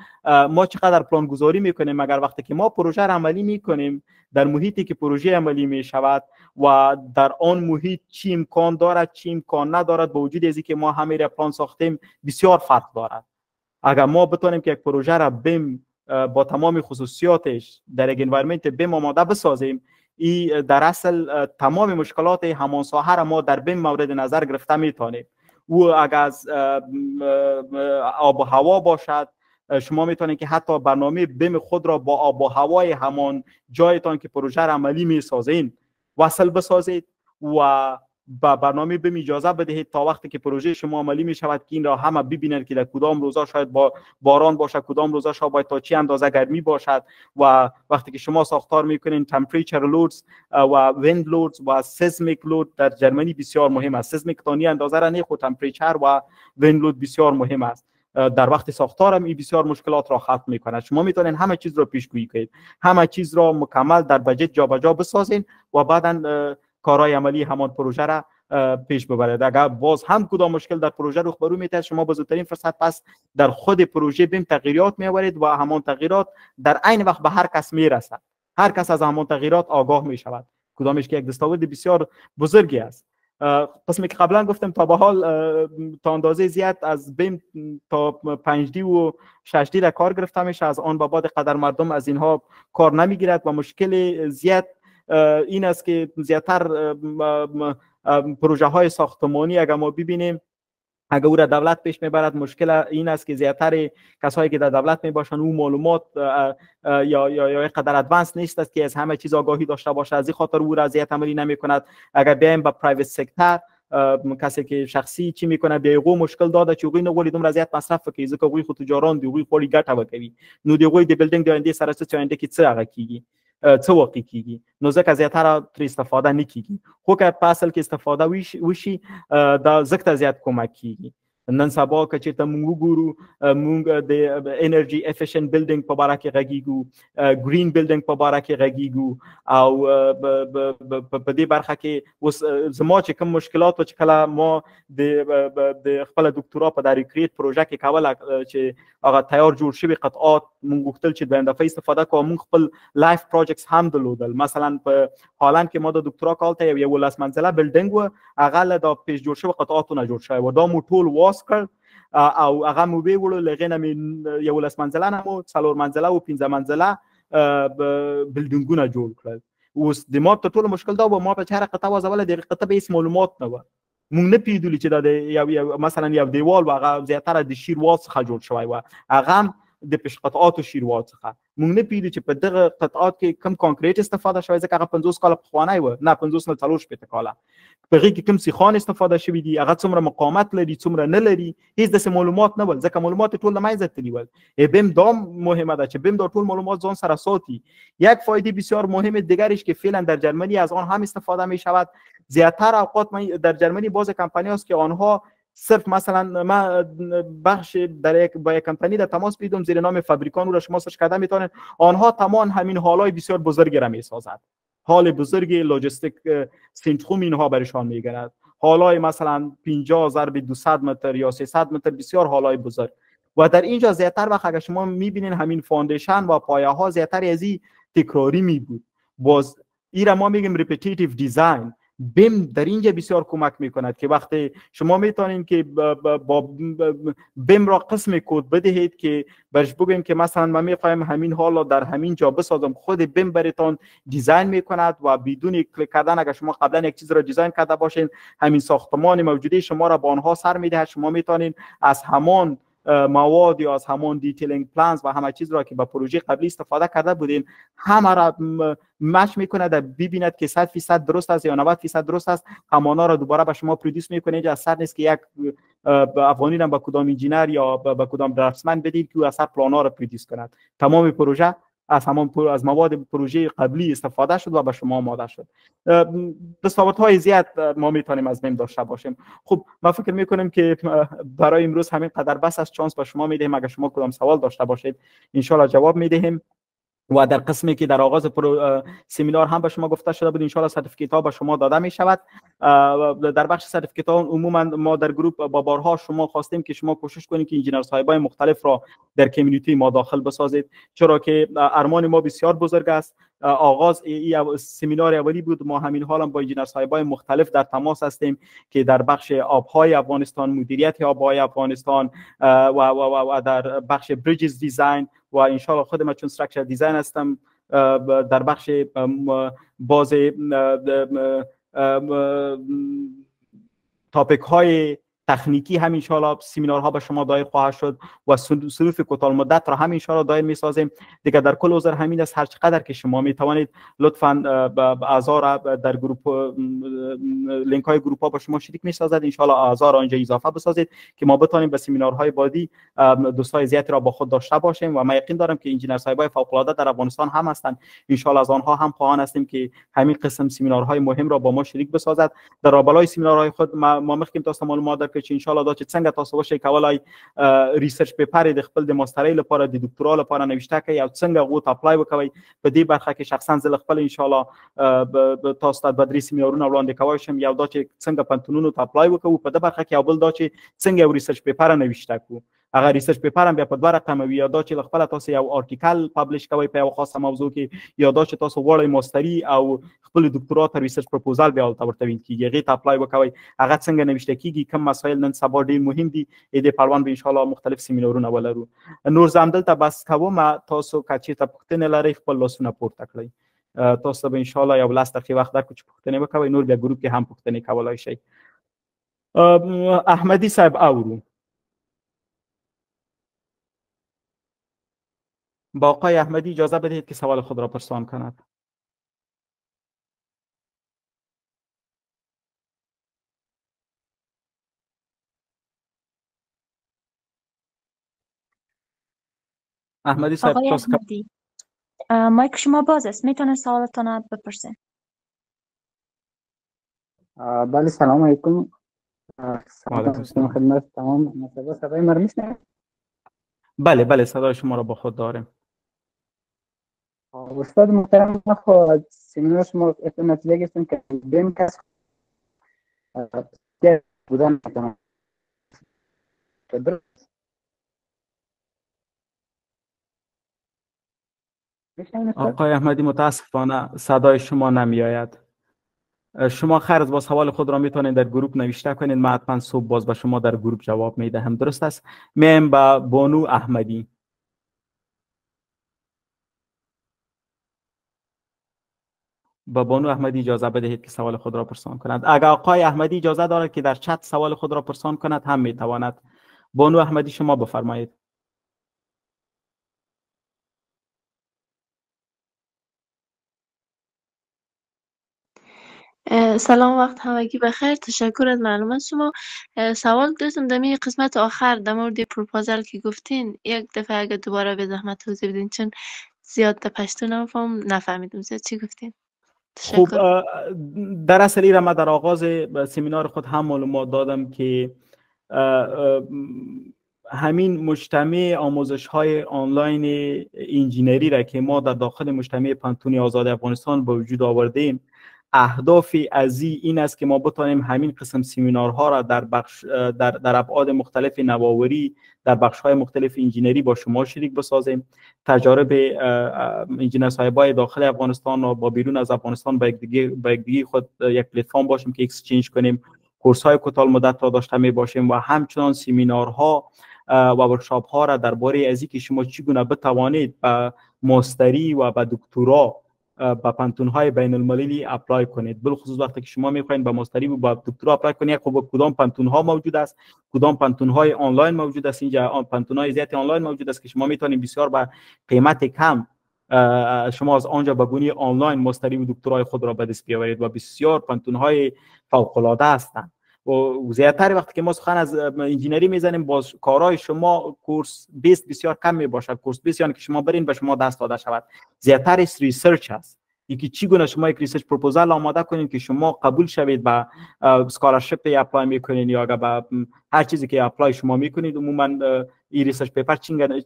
ما چقدر پلان گذاری میکنیم، مگر وقتی که ما پروژه را عملی میکنیم در محیطی که پروژه عملی میشود و در آن محیط چی امکان دارد چی امکان ندارد، با وجود از اینکه ما همه را پلان ساختیم بسیار فرق دارد. اگر ما بتونیم که یک پروژه را بیم با تمام خصوصیاتش در یک انوایرمنت بیم آماده بسازیم، این در اصل تمام مشکلات همان ساحه را ما در بیم مورد نظر گرفته میتونیم. و اگر از آب و هوا باشد، شما میتونید که حتی برنامه بیم خود را با آب و هوای همان جایتان که پروژه را عملی میسازین وصل بسازید و با برنامه بیم اجازه بدهید تا وقتی که پروژه شما عملی می شود که این را همه ببینند که در کدام روزا شاید با باران باشه، کدام روزا شاید باید تا چی اندازه گرمی باشد. و وقتی که شما ساختار میکنین تمپریچر لودز و ویند لودز و سیسمیک لود در جرمنی بسیار مهم است. سیسمیک تانی اندازه را نه، خود تمپریچر و ویند لود بسیار مهم است. در وقت ساختار هم این بسیار مشکلات را ختم میکنه. شما میتونین همه چیز را پیشگویی کنید، همه چیز را مکمل در بجت جابجا بسازین و بعداً کارهای عملی همان پروژه را پیش ببرید. اگر باز هم کدام مشکل در پروژه روبرو میتید، شما بزرگترین فرصت پس در خود پروژه بیم تغییرات میآورید و همان تغییرات در عین وقت به هر کس میرسد. هر کس از همان تغییرات آگاه میشود، کدامش که یک دستاورد بسیار بزرگی است. قسمی که قبلا گفتم تا به حال تا اندازه زیاد از بیم تا 5D و 6D در کار گرفته میشه. از آن به بعد قدر مردم از اینها کار نمیگیرد و مشکل زیاد این است که زیادتر پروژه های ساختمانی اگر ما ببینیم، اگر او را دولت پیش میبرد، مشکل این است که زیادتر کسایی که در دولت میباشند او معلومات یا قدر ادوانس نیست است که از همه چیز آگاهی داشته باشه، از این خاطر او را زیاد عملی نمیکند. اگر بیایم با پرایوت سکتور، کسی که شخصی چی میکنه بیگو مشکل داده چوغی نگولی دوم رضایت مصرف کی زکه غوی خو تجاران دی غوی خولي ګټه وکوي، نو دی غوی د بلډینګ د اندې سره څه چاینده کی څه هغه کیږي څه واقع کیږي، نو ځکه زیاتره تر استفاده نه کیږي. خو که په اصل کې استفاده وشي دا زکه زیات کومک کیږي. نن سبا که چیرته مونږ وګورو مونږ د انرژي افیشنت بلډینګ په باره کې غږیږو، گرین بلډینګ په باره کې غږیږو، او په دې برخه کې اوس زما چې کوم مشکلات چې کله ما د خپل دکتورا په دایره کریټ پروژه کې کوله چې هغه تیار جوړ شوی قطعات مونږ غوښتل چې د اندفاع استفاده کوو، مونږ خپل لایف پروجیکټس هم درلودل. مثلا په هالند کې ما د دکتورا کال ته یو 11 منزله بلډینګ و، هغه له دا پیش جوړ شوی قطعاتو نه جوړ شوی و، دا مو ټول واس کړ او هغه مو ویوړو لغې نه مې 11 منزله نه مو 4 منزله او 15 منزله بلډینګونه جوړ کړل. اوس د ما ته ټول مشکل دا و، ما په چاره قطعه وازوله د قطعه به هیڅ معلومات نه و، مونږ نه پیدلی چې دا یو مثلا یو دیوال و هغه زیاتره د شیر وال څخه جوړ شوی و، هغه د پیش قطعاتو شیر وال څخه مونږ نه پیدلی چې په دغه قطعات کې کم کانکریټ استفاده شوی، ځکه هغه 50 کاله پخوانی و، نه 50 نه 40 کاله په هغې کې کوم سیخان استفاده شوي دي، هغه څومره مقاومت لري څومره نه لري، هیڅ داسې معلومات نه ول، ځکه معلومات ټول له منځه تللي ول. بیم دا مهمه ده چې بیم دا ټول معلومات ځان سره ساتي. یک فایده بسیار مهم دیگرش که فعلا در جرمنی از آن هم استفاده می شود. زیادتر اوقات در جرمنی باز کمپانی هست که آنها صرف مثلا ما بخش با یک کمپانی در تماس پیدم زیر نام فابریکان، او را شما سرچ کرده میتونید، آنها تمام همین حالای بسیار بزرگی را میسازد، حال بزرگ لوجستیک سنتروم اینها برشان میگیرد، حالای مثلا 50 ضرب 200 متر یا 300 متر، بسیار حالای بزرگ. و در اینجا زیادتر وقت اگر شما میبینین همین فاندیشن و پایه ها زیادتر از این تکراری می بود. باز این را ما میگیم ریپتیتیو دیزاین. بیم در اینجا بسیار کمک میکند که وقتی شما میتونید که با بیم را قسم کد بدهید که برش بگویم که مثلا ما میخوایم همین حالا در همین جا بسازم، خود بیم براتون دیزاین میکند و بدون کلیک کردن اگر شما قبلا یک چیز را دیزاین کرده باشین، همین ساختمان موجوده شما را با آنها سر میدهد. شما میتونید از همان مواد یا از همون دیتیلینگ پلانز و همه چیز را که با پروژه قبلی استفاده کرده بودین همه را مش میکنه، ببیند که 100% درست است یا 90% درست است، همانا را دوباره به شما پرودوس میکنه. اینجا اثر نیست که یک افغانی را به کدام انجینر یا به کدام درافسمن بدید که او اثر پلانا را پرودوس کند. تمام پروژه از مواد پروژه قبلی استفاده شد و به شما آماده شد. دستاوردهای زیاد ما میتونیم از بیم داشته باشیم. خب ما فکر میکنیم که برای امروز همین قدر بس است. چانس به شما میدهیم، اگر شما کدام سوال داشته باشید ان شاء الله جواب میدهیم. و در قسمی که در آغاز سمینار هم به شما گفته شده بود، ان شاء الله سرتیفیکیت ها به شما داده می شود. در بخش سرتیفیکیت ها عموما ما در گروپ با بارها شما خواستیم که شما کوشش کنید که انجینر صاحبای مختلف را در کمیونیتی ما داخل بسازید، چرا که ارمان ما بسیار بزرگ است. آغاز این سمینار اولی بود، ما همین حال هم با انجینر صاحبای مختلف در تماس هستیم که در بخش آبهای افغانستان، مدیریت آبهای افغانستان و در بخش بریجز دیزاین و ان شاء الله خود من چون استراکچر دیزاین هستم در بخش باز تاپیک های تکنیکی هم ان شاء الله سمینارها به شما دایر خواهد شد و صروف کوتاه مدت را هم ان شاء الله دایر می‌سازیم. دیگه در کل حضور همین است. هر چقدر که شما می توانید لطفاً اعضا را در گروپ لینک های گروپ ها با شما شریک می‌سازید، ان شاء الله اعضا را اینجا اضافه بسازید که ما بتونیم به سمینارهای بعدی دوستای زیادی را با خود داشته باشیم. و من یقین دارم که انجینر صاحبای فوق العاده در افغانستان هم هستند، ان شاء الله از آنها هم خواهان هستیم که همین قسم سمینارهای مهم را با ما شریک بسازد. در بالای سمینارهای خود ما مخکیم تاسو معلومات درکړو چې ان شاء الله دا چې څنګه تاسو وشئ کولای ریسرچ پیپر د خپل د ماسترۍ لپاره د دکتورا لپاره نوشته کړئ او څنګه غو ته اپلای وکوي. په دې برخه کې شخصا زه خپل ان شاء الله تاسو ته بدري سمینارونه وړاندې کوم شم. یو دا چې څنګه پنتونونو ته اپلای وکړو په دې برخه کې، او بل دا چې څنګه یو ریسرچ پیپر نوشته کو. هغه ریسرچ پیپر هم بیا په دوه رقم وي، یا دا چې خپل تاسو یو آرټیکل پابلش کوي په یو خاصه موضوع کې، یا دا چې تاسو وړي ماستری او خپل دکتورا ته ریسرچ پروپوزال بیا ورته وین کیږي، هغه ته اپلای وکوي. هغه څنګه نوشته کیږي، کوم مسائل نن سبا ډیر مهم دي، دې پروان به ان شاء الله مختلف سمینارونه ولرو. نور زم دلته بس کوم، تاسو کچې ته پوښتنه لرئ خپل لاسونه پورته کړئ. تاسو به ان شاء الله یو لاس دقیقې وخت درکړو چې پوښتنه وکوي، نور بیا ګروپ کې هم پوښتنه کولای شي. احمدی صاحب اورو. با آقای احمدی اجازه بدهید که سوال خود را پرسان کند. احمدی صاحب آقای احمدی مایک شما باز است، میتونه سوالتون رو بپرسین. بله سلام علیکم. وعلیکم سلام السلام. خدمت تمام صدای ما رو میشنوید؟ بله بله صدای شما را با خود داریم. استاد محترم، ما خب سمینار شما نتیجه گرفتیم که بین کس بودن میتونم آقای احمدی متاسفانه صدای شما نمی آید. شما خیر با سوال خود را میتونید در گروه نوشته کنید، من حتما صبح باز به شما در گروه جواب میدهم. درست است؟ میم با بانو احمدی. با بانو احمدی اجازه بدهید که سوال خود را پرسان کند. اگر آقای احمدی اجازه دارد که در چت سوال خود را پرسان کند هم میتواند. بانو احمدی شما بفرمایید. سلام، وقت همگی بخیر. تشکر از معلومات شما. سوال داشتم در این قسمت آخر در مورد پروپوزال که گفتین، یک دفعه اگه دوباره به زحمت توضیح بدین، چون زیاد در پشتو نفهمیدم زیاد چی گفتین. خوب، تشکر. در اصل ایره من در آغاز سمینار خود هم معلومات دادم که همین مجتمع آموزش های آنلاین انجینری را که ما در داخل مجتمع پانتون آزاد افغانستان به وجود آوردیم، اهداف از این است که ما بتوانیم همین قسم سمینارها را در ابعاد مختلف نوآوری در بخش های مختلف انجینری با شما شریک بسازیم. تجارب انجینر صاحبای داخل افغانستان و با بیرون از افغانستان با یک خود یک پلتفرم باشیم که اکسچنج کنیم. کورس های کوتاه مدت را داشته می باشیم و همچنان سمینارها و ورکشاپ ها را درباره از اینکه شما چگونه بتوانید به ماستری و به دکترا با پانتون های بین المللی اپلای کنید. بالخصوص وقتی که شما میخواین با ماستری و با دکترا اپلای کنید، خب کدام پانتون ها موجود است، کدام پانتون های آنلاین موجود است. اینجا پانتون های زیادی آنلاین موجود است که شما میتونید بسیار با قیمت کم شما از آنجا به گونه آنلاین ماستری و دکترای خود را به دست بیاورید و بسیار پانتون های فوق العاده هستند. و زیادتر وقتی که ما سخن از انجینری میزنیم، باز کارهای شما کورس بیس بسیار کم میباشد. کورس بیس یعنی که شما برین به شما دست داده شود. زیادتر ریسرچ است. یکی چگونه شما یک ریسرچ پروپوزال آماده کنید که شما قبول شوید به اسکالرشیپ اپلای میکنید یا به هر چیزی که اپلای شما میکنید. عموما این ریسرچ پیپر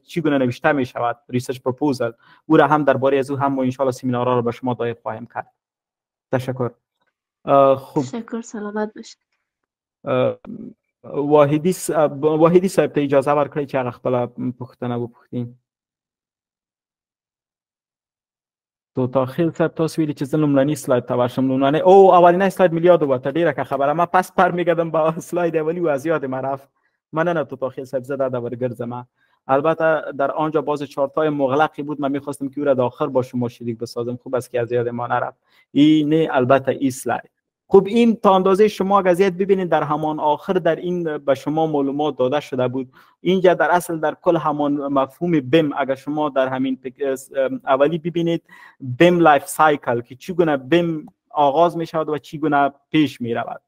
چگونه نوشته می شود، ریسرچ پروپوزال، او را هم درباره از او هم ما ان شاء الله سمینارها را به شما دایر خواهیم کرد. تشکر. خوب، تشکر. سلامت باشید. واحدی صاحب ته اجازه ورکړئ چې هغه خپله پوښتنه وپوښتي. توتاخیل صاحب تاسو ویلي چې زه لومړني سلاید ته ورشم. لومړنی اولنی سلاید مې یاد وته، ډېره ښه خبره. ما پس برمیگردم به سلاید اولی و از یاد ما رفت. مننه توتاخیل صاحب، زه در ورگرزم. البته در آنجا باز چارتای مغلقی بود، من میخواستم که او را داخل با شما شریک بسازم. خوب است که از یاد ما نرفت. این البته این سلاید. خب این تا اندازه شما اگه ببینید در همان آخر در این به شما معلومات داده شده بود. اینجا در اصل در کل همان مفهوم بیم اگر شما در همین اولی ببینید، بیم لایف سایکل که چگونه بیم آغاز می شود و چگونه پیش می رود.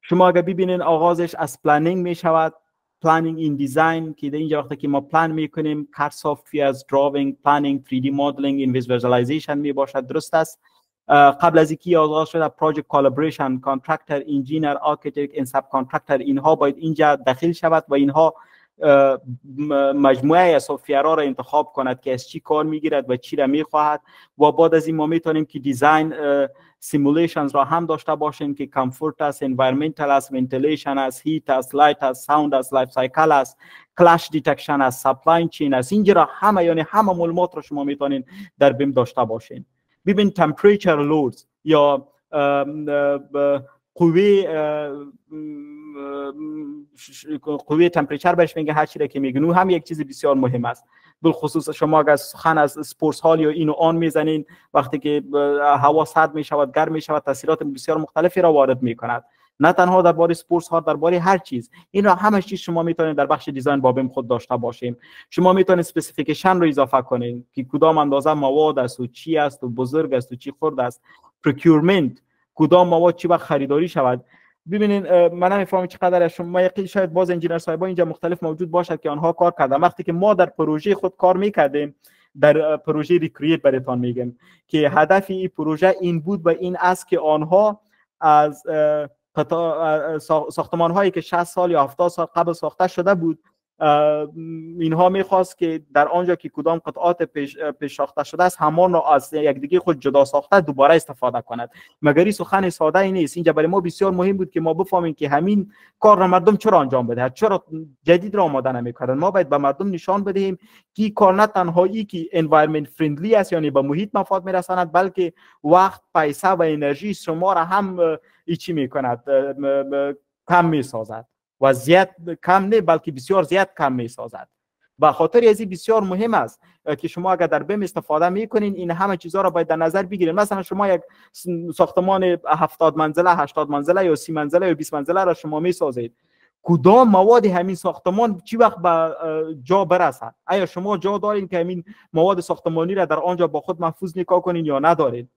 شما اگر ببینید آغازش از پلانینگ می شود، پلانینگ این دیزاین که در اینجا وقتی که ما پلان می کنیم، کار سافت‌ویر، دراینگ، پلانینگ، 3D مدلینگ، این ویژوالایزیشن می باشد. درست است؟ قبل از اینکه آغاز شده پروژه کالابریشن، کانترکتر، انجینیر، آرکیتکت، این ساب کانترکتر، اینها باید اینجا داخل شود و اینها مجموعه از سافیرها را انتخاب کند که از چی کار میگیرد و چی را میخواهد. و بعد از این ما میتونیم که دیزاین سیمولیشنز را هم داشته باشیم که کامفورت است، انوایرمنتال است، ونتیلیشن است، هیت است، لایت است، ساوند است، لایف سایکل است، کلش دیتکشن است، سپلای چین است. اینجا را همه یعنی همه معلومات را شما میتونید در بیم داشته باشین. ببین تمپریچر لودز یا قوه تمپریچر بهش میگه، هر چیزی که میگن هم یک چیز بسیار مهم است. بالخصوص شما اگر سخن از اسپورتس هال یا اینو آن میزنین، وقتی که هوا سرد میشود، گرم میشود، تاثیرات بسیار مختلفی را وارد میکند. نه تنها درباره اسپورتس ها، درباره هر چیز. این را همه چیز شما میتونید در بخش دیزاین با بیم خود داشته باشیم. شما میتونید اسپسیفیکیشن رو اضافه کنین که کدام اندازه مواد است و چی است و بزرگ است و چی خرد است. پروکیورمنت، کدام مواد چی وقت خریداری شود. ببینید من نمیفهمم چقدر شما یقین شاید باز انجینر صاحبا اینجا مختلف موجود باشد که آنها کار کردن. وقتی که ما در پروژه خود کار میکردیم، در پروژه ریکرییت براتون میگم که هدف این پروژه این بود و این است که آنها از ساختمان هایی که 60 سال یا 70 سال قبل ساخته شده بود، اینها میخواست که در آنجا که کدام قطعات پیش ساخته شده است همان را از یکدیگه خود جدا ساخته دوباره استفاده کند. مگر این سخن ساده ای نیست. اینجا برای ما بسیار مهم بود که ما بفهمیم که همین کار را مردم چرا انجام بده، چرا جدید را آماده نمیکنند. ما باید به مردم نشان بدهیم که این کار نه تنهایی که environment friendly است، یعنی به محیط مفاد میرساند، بلکه وقت، پیسه و انرژی شما را هم چی میکند، کم میسازد و زیاد کم نه بلکه بسیار زیاد کم میسازد. به خاطر از این بسیار مهم است که شما اگر در بیم استفاده میکنین این همه چیزها را باید در نظر بگیرید. مثلا شما یک ساختمان 70 منزله، 80 منزله یا 30 منزله یا 20 منزله را شما میسازید، کدام مواد همین ساختمان چی وقت به جا برسد؟ آیا شما جا دارین که همین مواد ساختمانی را در آنجا با خود محفوظ نگاه کنین یا ندارید؟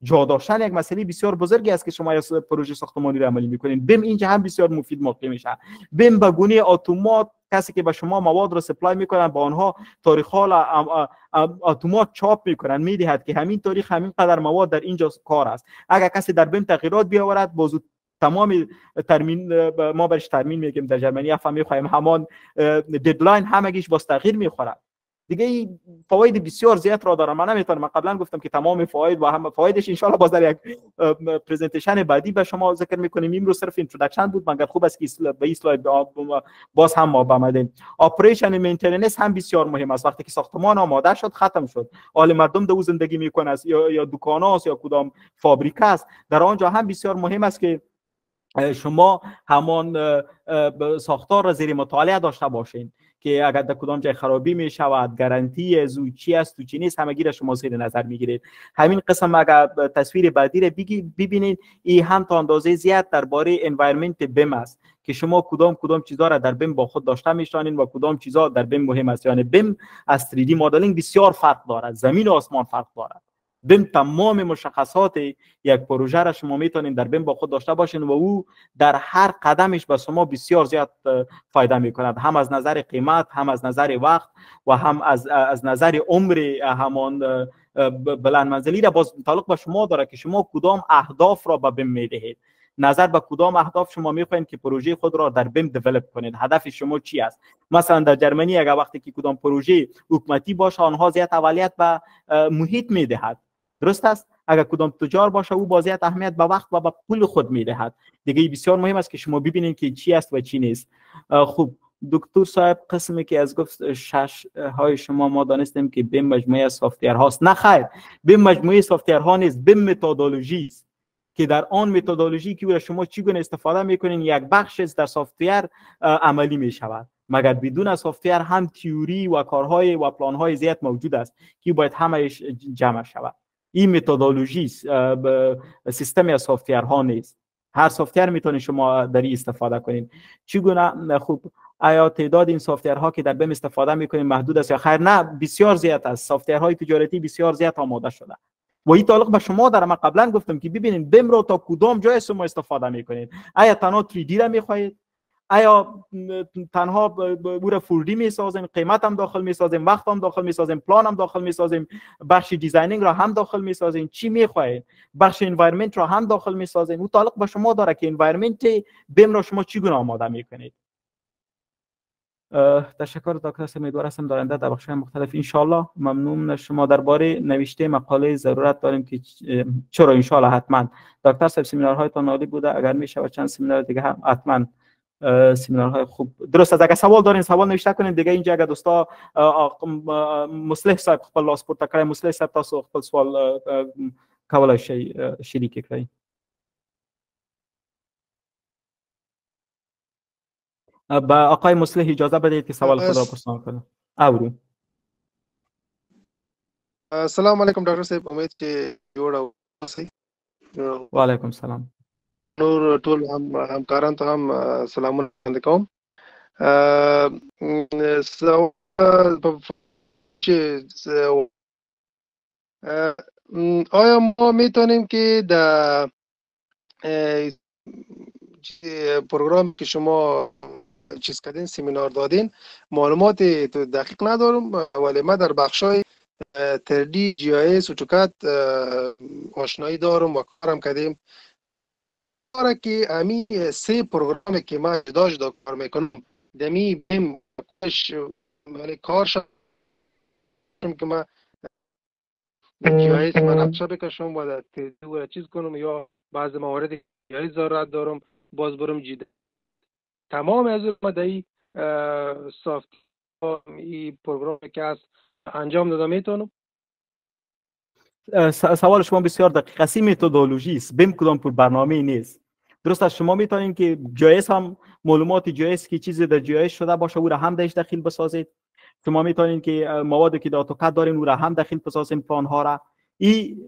جا داشتن یک مسئله بسیار بزرگی است که شما از پروژه ساختمانی را عملی میکنین. بیم اینجا هم بسیار مفید واقع میشه. بیم به گونه اتومات، کسی که به شما مواد را سپلای میکنن با آنها تاریخ ها اتومات چاپ میکنن، میدهد که همین تاریخ همین قدر مواد در اینجا کار است. اگر کسی در بیم تغییرات بیاورد بازو تمام ترمین، ما برش ترمین میگیم در ژرمنی، افهم میخوایم همان ددلاین همگیش باز تغییر میخوره. دیگه فواید بسیار زیاد را داره. من نمیتونم، من قبلا گفتم که تمام فواید و هم فوایدش ان شاء الله باز در یک پرزنتیشن بعدی به شما ذکر میکنیم. امروز صرف اینترودکشن بود، مگر خوب است که به این اسلاید باز هم ما بمدیم. اپریشن مینتیننس هم بسیار مهم است. وقتی که ساختمان آماده شد، ختم شد، حال مردم در زندگی میکنه است یا دکان است یا کدام فابریکه است، در آنجا هم بسیار مهم است که شما همان ساختار را زیر مطالعه داشته باشین که اگر در کدام جای خرابی می شود، گارانتی از او چی است و چی نیست، همگی را شما زیر نظر میگیرید. همین قسم اگر تصویر بعدی را ببینید، این هم تا اندازه زیاد درباره انوایرمنت بیم است که شما کدام چیزا را در بیم با خود داشته میشانید و کدام چیزا در بیم مهم است. یعنی بیم از 3D مدلینگ بسیار فرق دارد، زمین و آسمان فرق دارد. بیم تمام مشخصات یک پروژه را شما میتونید در بیم با خود داشته باشین و او در هر قدمش به شما بسیار زیاد فایده میکند، هم از نظر قیمت، هم از نظر وقت و هم از نظر عمر همان بلند منزلی را باز متعلق به شما داره که شما کدام اهداف را به بیم میدهید. نظر به کدام اهداف شما میخواین که پروژه خود را در بیم دیولپ کنید، هدف شما چی است؟ مثلا در ژرمنی اگر وقتی که کدام پروژه حکومتی باشه، آنها زیاد اولویت به محیط میدهد، درست است؟ اگر کدام تجار باشه او بازیت اهمیت به وقت و به پول خود میدهد. دیگه بسیار مهم است که شما ببینید که چی است و چی نیست. خوب دکتر صاحب، قسمی که از گفت 6 های شما ما دانستیم که بیم مجموعه از سافت‌ور هاست. نه خیر، بیم مجموعه سافت‌ور ها نیست، بیم متدولوژی است که در آن متدولوژی که شما چگونه استفاده میکنین یک بخش در سافت‌ور عملی میشود. مگر بدون سافت‌ور هم تئوری و کارهای و پلان‌های زیاد موجود است که باید همه‌اش جمع شود. این متدولوژی سیستمی از سافت‌ورها نیست. هر سافت‌ور میتونید شما در این استفاده کنید. چگونه؟ خوب آیا تعداد این سافت‌ورها که در بیم استفاده میکنید محدود است یا خیر؟ نه، بسیار زیاد است. سافت‌ورهای تجارتی بسیار زیاد آماده شده و این تعلق به شما داره. من قبلا گفتم که ببینید بیم رو تا کدام جای شما استفاده میکنید. آیا تنها 3D را میخواهید؟ آیا تنها بور فوردی میسازیم، قیمت هم داخل میسازیم، وقت هم داخل میسازیم، پلان هم داخل میسازیم، بخش دیزاینینگ را هم داخل میسازیم؟ چی میخواهید؟ بخش انوایرمنت را هم داخل میسازیم؟ اون تعلق به شما داره که انوایرمنت بیم را شما چگونه آماده میکنید. تشکر دکتر صاحب، امیدوار هستم در آینده در بخش‌های مختلف ان شاء الله. ممنون شما. درباره نوشته مقاله ضرورت داریم که چرا ان شاء الله حتما دکتر صاحب سمینارهایتان عالی بوده، اگر میشه و چند سمینار دیگه هم حتما سمینارهای خوب درست است. اگر سوال دارین سوال نوشته کنین دیگه. اینجا اگر دوستا مصلح صاحب خپل لاس پورته کړی، مصلح صاحب تاسو خپل سوال کولای شئ شریک کړئ. با آقای مصلح اجازه بدهید که سوال خود را پرسان کنم. اورو. السلام علیکم ډاکټر صاحب، امید چې جوړ اوسئ. وعلیکم السلام. نور ټول همکاران ته هم سلامونه وړاندې کوم. آیا ما میتونیم که در پروگرام که شما چیز کردین، سمینار دادین، معلومات دقیق ندارم ولی ما در بخشای 3D GIS و چوکات آشنایی دارم و کارم کردیم. داره که امی سه پروگرامی که ما جدا کار میکنم دمی بیم کار شد که ما جایز من نقشه بکشم و در چیز کنم یا بعض موارد جایز ضرورت دارم باز برم جدا تمام از ما در سافت این پروگرامی که هست انجام داده میتونم. سوال شما بسیار دقیق است. متدولوژی است، بیم کدام پر برنامه نیست. درست است، شما میتونید که جایز هم معلومات جایز که چیزی در جایز شده باشه او را هم درش داخل بسازید. شما میتونید که موادی که در اتوکاد دارین او را هم داخل بسازید پلان‌ها را. این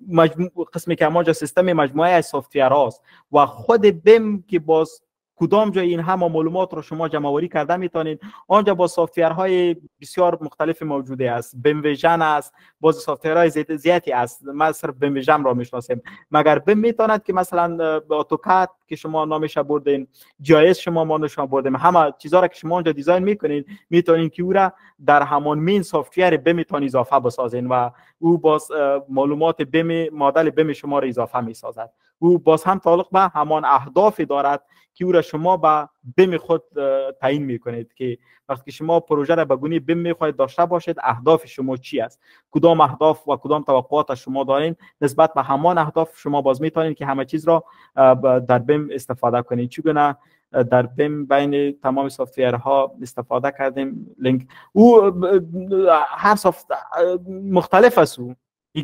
قسمی که ما سیستم مجموعه از سافت‌ویر هاست و خود بیم که باز کدام جای این همه معلومات رو شما جمع آوری کرده میتونید. آنجا با سافت‌ویرهای بسیار مختلف موجوده است. بیم ویژن است، باز سافت‌ویرهای زیادی است. ما صرف بیم ویژن را میشناسیم. مگر بیم میتواند که مثلا اتوکاد که شما نامش بردین، جایز شما نامش بردیم، همه چیزا را که شما اونجا دیزاین میکنید میتونید که او را در همان مین سافت‌ویر بیم میتونید اضافه بسازین و او باز معلومات بیم مدل بیم شما را اضافه میسازد. او باز هم تعلق به همان اهداف دارد که او را شما با بیم خود تعیین میکنید که وقتی شما پروژه را به گونه بیم میخواهید داشته باشید اهداف شما چی است، کدام اهداف و کدام توقعات شما دارین نسبت به همان اهداف شما باز میتونید که همه چیز را در بیم استفاده کنید. چگونه در بیم بین تمام سافت‌ویرها استفاده کردیم لینک او هر سافت مختلف است. او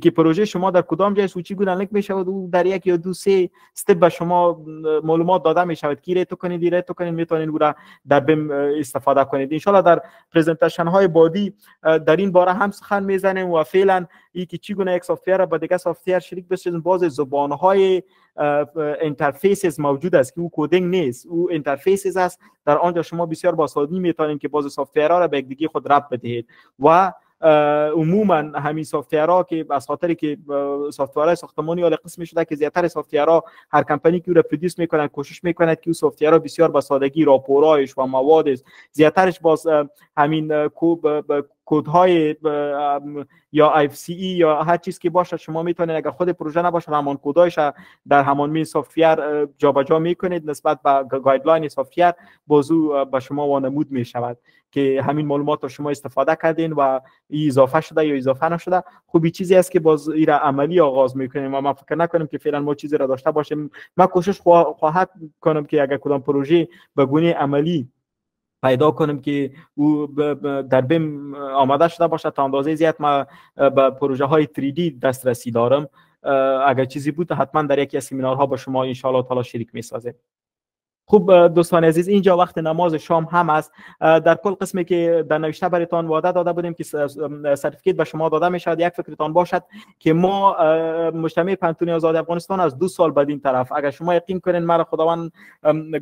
که پروژه شما در کدام جای سوچی گونه لینک میشه و در یک یا دو سه استپ به شما معلومات داده میشود که ریت کنید میتونید او را در بیم استفاده کنید. ان شاء الله در پرزنتیشن های بعدی در این باره هم سخن میزنیم و فعلا این که چگونه یک سافت‌ویر را با دیگه سافت‌ویر شریک بسازیم. باز زبان های اینترفیسز موجود است که او کدینگ نیست، او اینترفیسز است. در آنجا شما بسیار با آسانی میتونید که باز سافت‌ویرها را به یکدیگر خود ربط بدهید و عموما همین سافت‌ویرها که از خاطری که سافت‌ویرهای ساختمانی یا قسمی شده که زیاتر سافت‌ویرها هر کمپانی که او را پرودوس میکنه کوشش میکنه که او سافت‌ویرها بسیار با سادگی راپورایش و مواد زیاترش باز همین کدهای یا IFCE یا هر چیز که باشه شما میتونید اگر خود پروژه نباشه همان کدایش در همان می سافت‌ویر جابجا میکنید نسبت به گایدلاین سافت‌ویر بازو به شما وانمود میشود که همین معلومات رو شما استفاده کردین و اضافه شده یا اضافه نشده. خوبی چیزی است که باز این را عملی آغاز میکنیم و ما فکر نکنیم که فعلا ما چیزی را داشته باشیم. ما کوشش خواهد کنم که اگر کدام پروژه به گونه عملی پیدا کنیم که او در بیم آماده شده باشه تا اندازه زیاد ما به پروژه های 3D دسترسی دارم. اگر چیزی بود حتما در یکی از سمینارها با شما ان شاء الله تعالی شریک میسازیم. خوب دوستان عزیز، اینجا وقت نماز شام هم است. در کل قسمی که در نوشته براتون وعده داده بودیم که سرتیفیکیت به شما داده میشد، یک فکرتان باشد که ما مجتمع پنتونی آزاد افغانستان از 2 سال بعد این طرف اگر شما یقین کنین مرا خداوند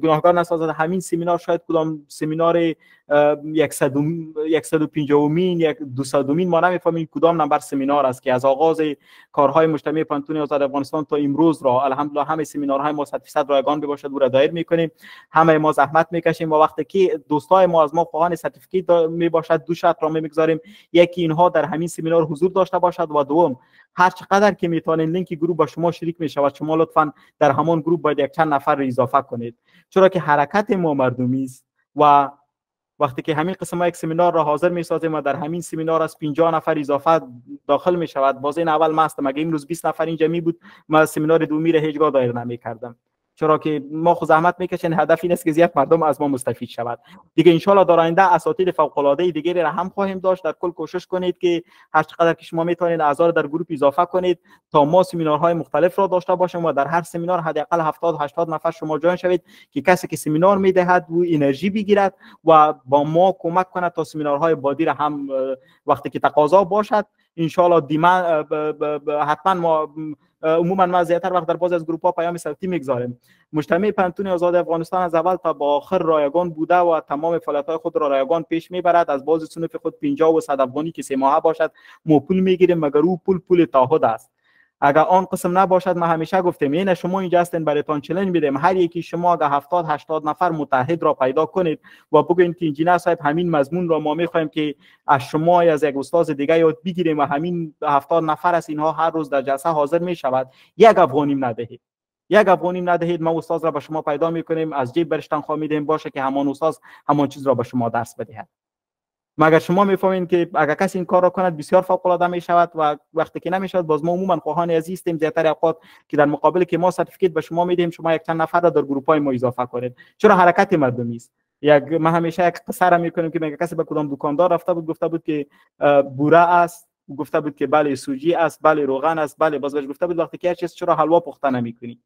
گناهکار نسازد همین سمینار شاید کدام سمینار 150مین یک 200مین ما نمیفهمیم کدام نمبر سمینار است که از آغاز کارهای مجتمع پنتونی آزاد افغانستان تا امروز را الحمدلله همه سمینارهای ما 100% رایگان باشد و را دایر میکنیم. همه ما زحمت میکشیم و وقتی که دوستای ما از ما خواهان سرتیفیکیت می باشد دو شرط را میگذاریم. یکی اینها در همین سمینار حضور داشته باشد و دوم هر چقدر که میتونین لینک گروه با شما شریک میشود شما لطفا در همان گروه باید یک چند نفر را اضافه کنید، چرا که حرکت ما مردمی است و وقتی که همین قسم یک سمینار را حاضر میسازیم و در همین سمینار از 50 نفر اضافه داخل می شود. باز این اول ما هستم، اگه امروز 20 نفر اینجا می بود ما سمینار دومی را هیچگاه دایر نمی‌کردم، چرا که ما خود زحمت میکشیم. هدف این است که زیاد مردم از ما مستفید شود. دیگه ان شاء الله در آینده اساتید فوق العاده دیگری را هم خواهیم داشت. در کل کوشش کنید که هر چقدر که شما میتونید اعضا در گروه اضافه کنید تا ما سمینارهای مختلف را داشته باشیم و در هر سمینار حداقل 70-80 نفر شما جوین شوید که کسی که سمینار میدهد و انرژی بگیرد و با ما کمک کند تا سمینارهای بعدی را هم وقتی که تقاضا باشد ان شاء الله دیمان حتما ما عموما ما زیاتر وقت در باز از گروپ ها پیام صوتی میگذاریم. مجتمع پنتون آزاد افغانستان از اول تا با آخر رایگان بوده و تمام فعالیت های خود را رایگان پیش میبرد. از باز صنف خود 50 و 100 افغانی که 3 ماهه باشد ما پول میگیریم مگر او پول تعهد است. اگر آن قسم نباشد ما همیشه گفتیم این شما اینجا هستین برایتان چالش میدیم هر یکی شما اگر 70-80 نفر متحد را پیدا کنید و بگوین که انجینر صاحب همین مضمون را ما میخوایم که از شما از یک استاد دیگه یاد بگیریم و همین 70 نفر از اینها هر روز در جلسه حاضر میشود یک افغانی ندهید. یک افغانی ندهید، ما استاد را به شما پیدا میکنیم، از جیب برش تنخواه میدیم، باشه که همان استاد همان چیز را به شما درس بدهد. مگر شما میفهمین که اگر کسی این کار را کند بسیار فوق العاده می شود و وقتی که نمی شود باز ما عموما خواهان عزیز هستیم زیاتر اوقات که در مقابل که ما سرتیفیکیت به شما میدیم شما یک چند نفر را در گروپ های ما اضافه کنید. چرا حرکت مردمی است. ما همیشه یک قصه را میکنیم که میگه کسی به کدام دکاندار رفته بود گفته بود که بوره است، گفته بود که بله سوجی است، بله روغن است، بله باز بهش گفته بود وقتی که هر چیز چرا حلوا پخته نمیکنی.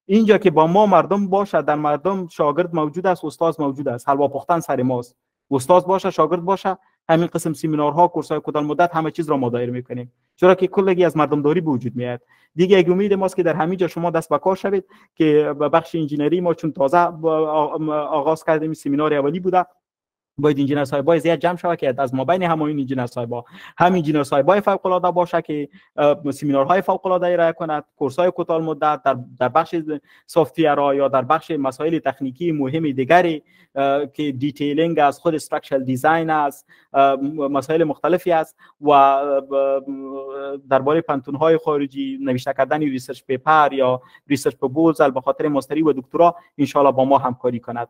اینجا که با ما مردم باشه، در مردم شاگرد موجود است، استاد موجود است، حلوا پختن سر ماست. استاد باشه، شاگرد باشه، همین قسم سمینارها، کورس‌های کوتاه مدت همه چیز را ما دایر میکنیم، چرا که کلگی از مردمداری به وجود میاد. دیگه یک امید ماست که در همین جا شما دست به کار شوید که بخش انجینری ما چون تازه آغاز کردیم، سمینار اولی بوده، باید انجینر صاحبای زیاد جمع شود که از ما بین همین انجینر صاحبا هم انجینر صاحبای فوق العاده باشه که سمینارهای فوق العاده ارائه کند، کورس‌های کوتاه مدت در بخش سافت‌ویر یا در بخش مسائل تکنیکی مهم دیگری که دیتیلینگ از خود استراکچرال دیزاین است، مسائل مختلفی است و درباره پنتون‌های خارجی نوشته کردن ریسرچ پیپر یا ریسرچ پروپوزال به خاطر ماستری و دکترا ان شاء الله با ما همکاری کند.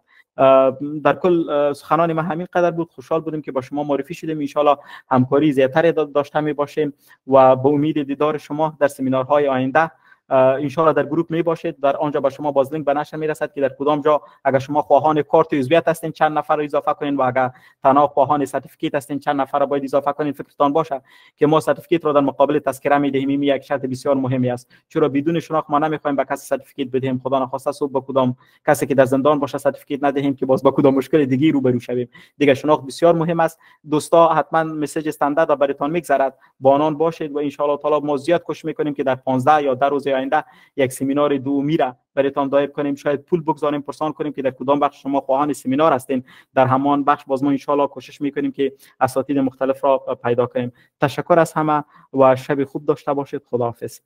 در کل سخنان ما همین قدر بود. خوشحال بودیم که با شما معرفی شدیم. ان شاء الله همکاری زیاتر داشته می باشیم و با امید دیدار شما در سمینارهای آینده ان شاء الله در گروپ می باشید. در آنجا با شما باز لینک به نشر می رسد که در کدام جا اگر شما خواهان کارت عضویت هستین چند نفر رو اضافه کنین و اگر تنها خواهان سرتیفیکیت هستین چند نفر رو باید اضافه کنین. فکرتان باشه که ما سرتیفیکیت رو در مقابل تذکره می دهیم. این یک شرط بسیار مهمی است، چرا بدون شناخت ما نمیخوایم به کسی سرتیفیکیت بدهیم. خدا نخواسته صبح به کدام کسی که در زندان باشه سرتیفیکیت ندهیم که باز با کدام مشکل دیگه روبرو شویم. دیگه شناخت بسیار مهم است. دوستا حتما مسیج استاندارد براتون میگذرد، با آنان باشید و ان شاء الله تعالی ما زیاد کوشش میکنیم که در 15 یا در روز آینده یک سمینار دومی را براتون دایر کنیم. شاید پول بگذاریم پرسان کنیم که در کدام بخش شما خواهان سمینار هستین، در همان بخش باز ما ان شاء الله کوشش میکنیم که اساتید مختلف را پیدا کنیم. تشکر از همه و شب خوب داشته باشید. خداحافظ.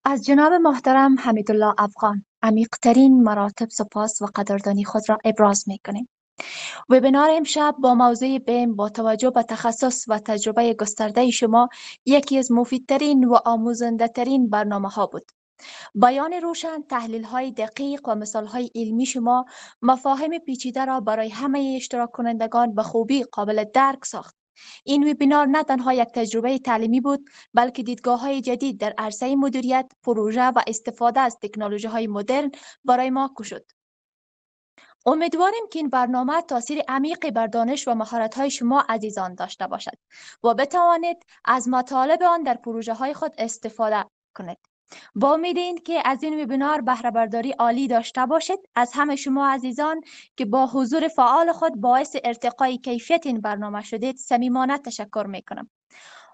از جناب محترم حمیدالله افغان عمیق‌ترین مراتب سپاس و قدردانی خود را ابراز می‌کنیم. وبینار امشب با موضوع بیم با توجه به تخصص و تجربه گسترده شما یکی از مفیدترین و آموزنده ترین برنامه ها بود. بیان روشن، تحلیل های دقیق و مثال های علمی شما مفاهیم پیچیده را برای همه اشتراک کنندگان به خوبی قابل درک ساخت. این وبینار نه تنها یک تجربه تعلیمی بود، بلکه دیدگاه های جدید در عرصه مدیریت، پروژه و استفاده از تکنولوژی های مدرن برای ما گشود. امیدواریم که این برنامه تاثیر عمیقی بر دانش و مهارت‌های شما عزیزان داشته باشد و بتوانید از مطالب آن در پروژه‌های خود استفاده کنید. با امید این که از این وبینار بهره برداری عالی داشته باشید، از همه شما عزیزان که با حضور فعال خود باعث ارتقای کیفیت این برنامه شدید صمیمانه تشکر می‌کنم.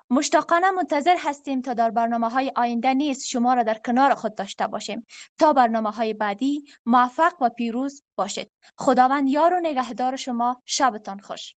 مشتاقانه منتظر هستیم تا در برنامه‌های آینده نیز شما را در کنار خود داشته باشیم. تا برنامه‌های بعدی موفق و پیروز باشید. خداوند یار و نگهدار شما. شبتان خوش.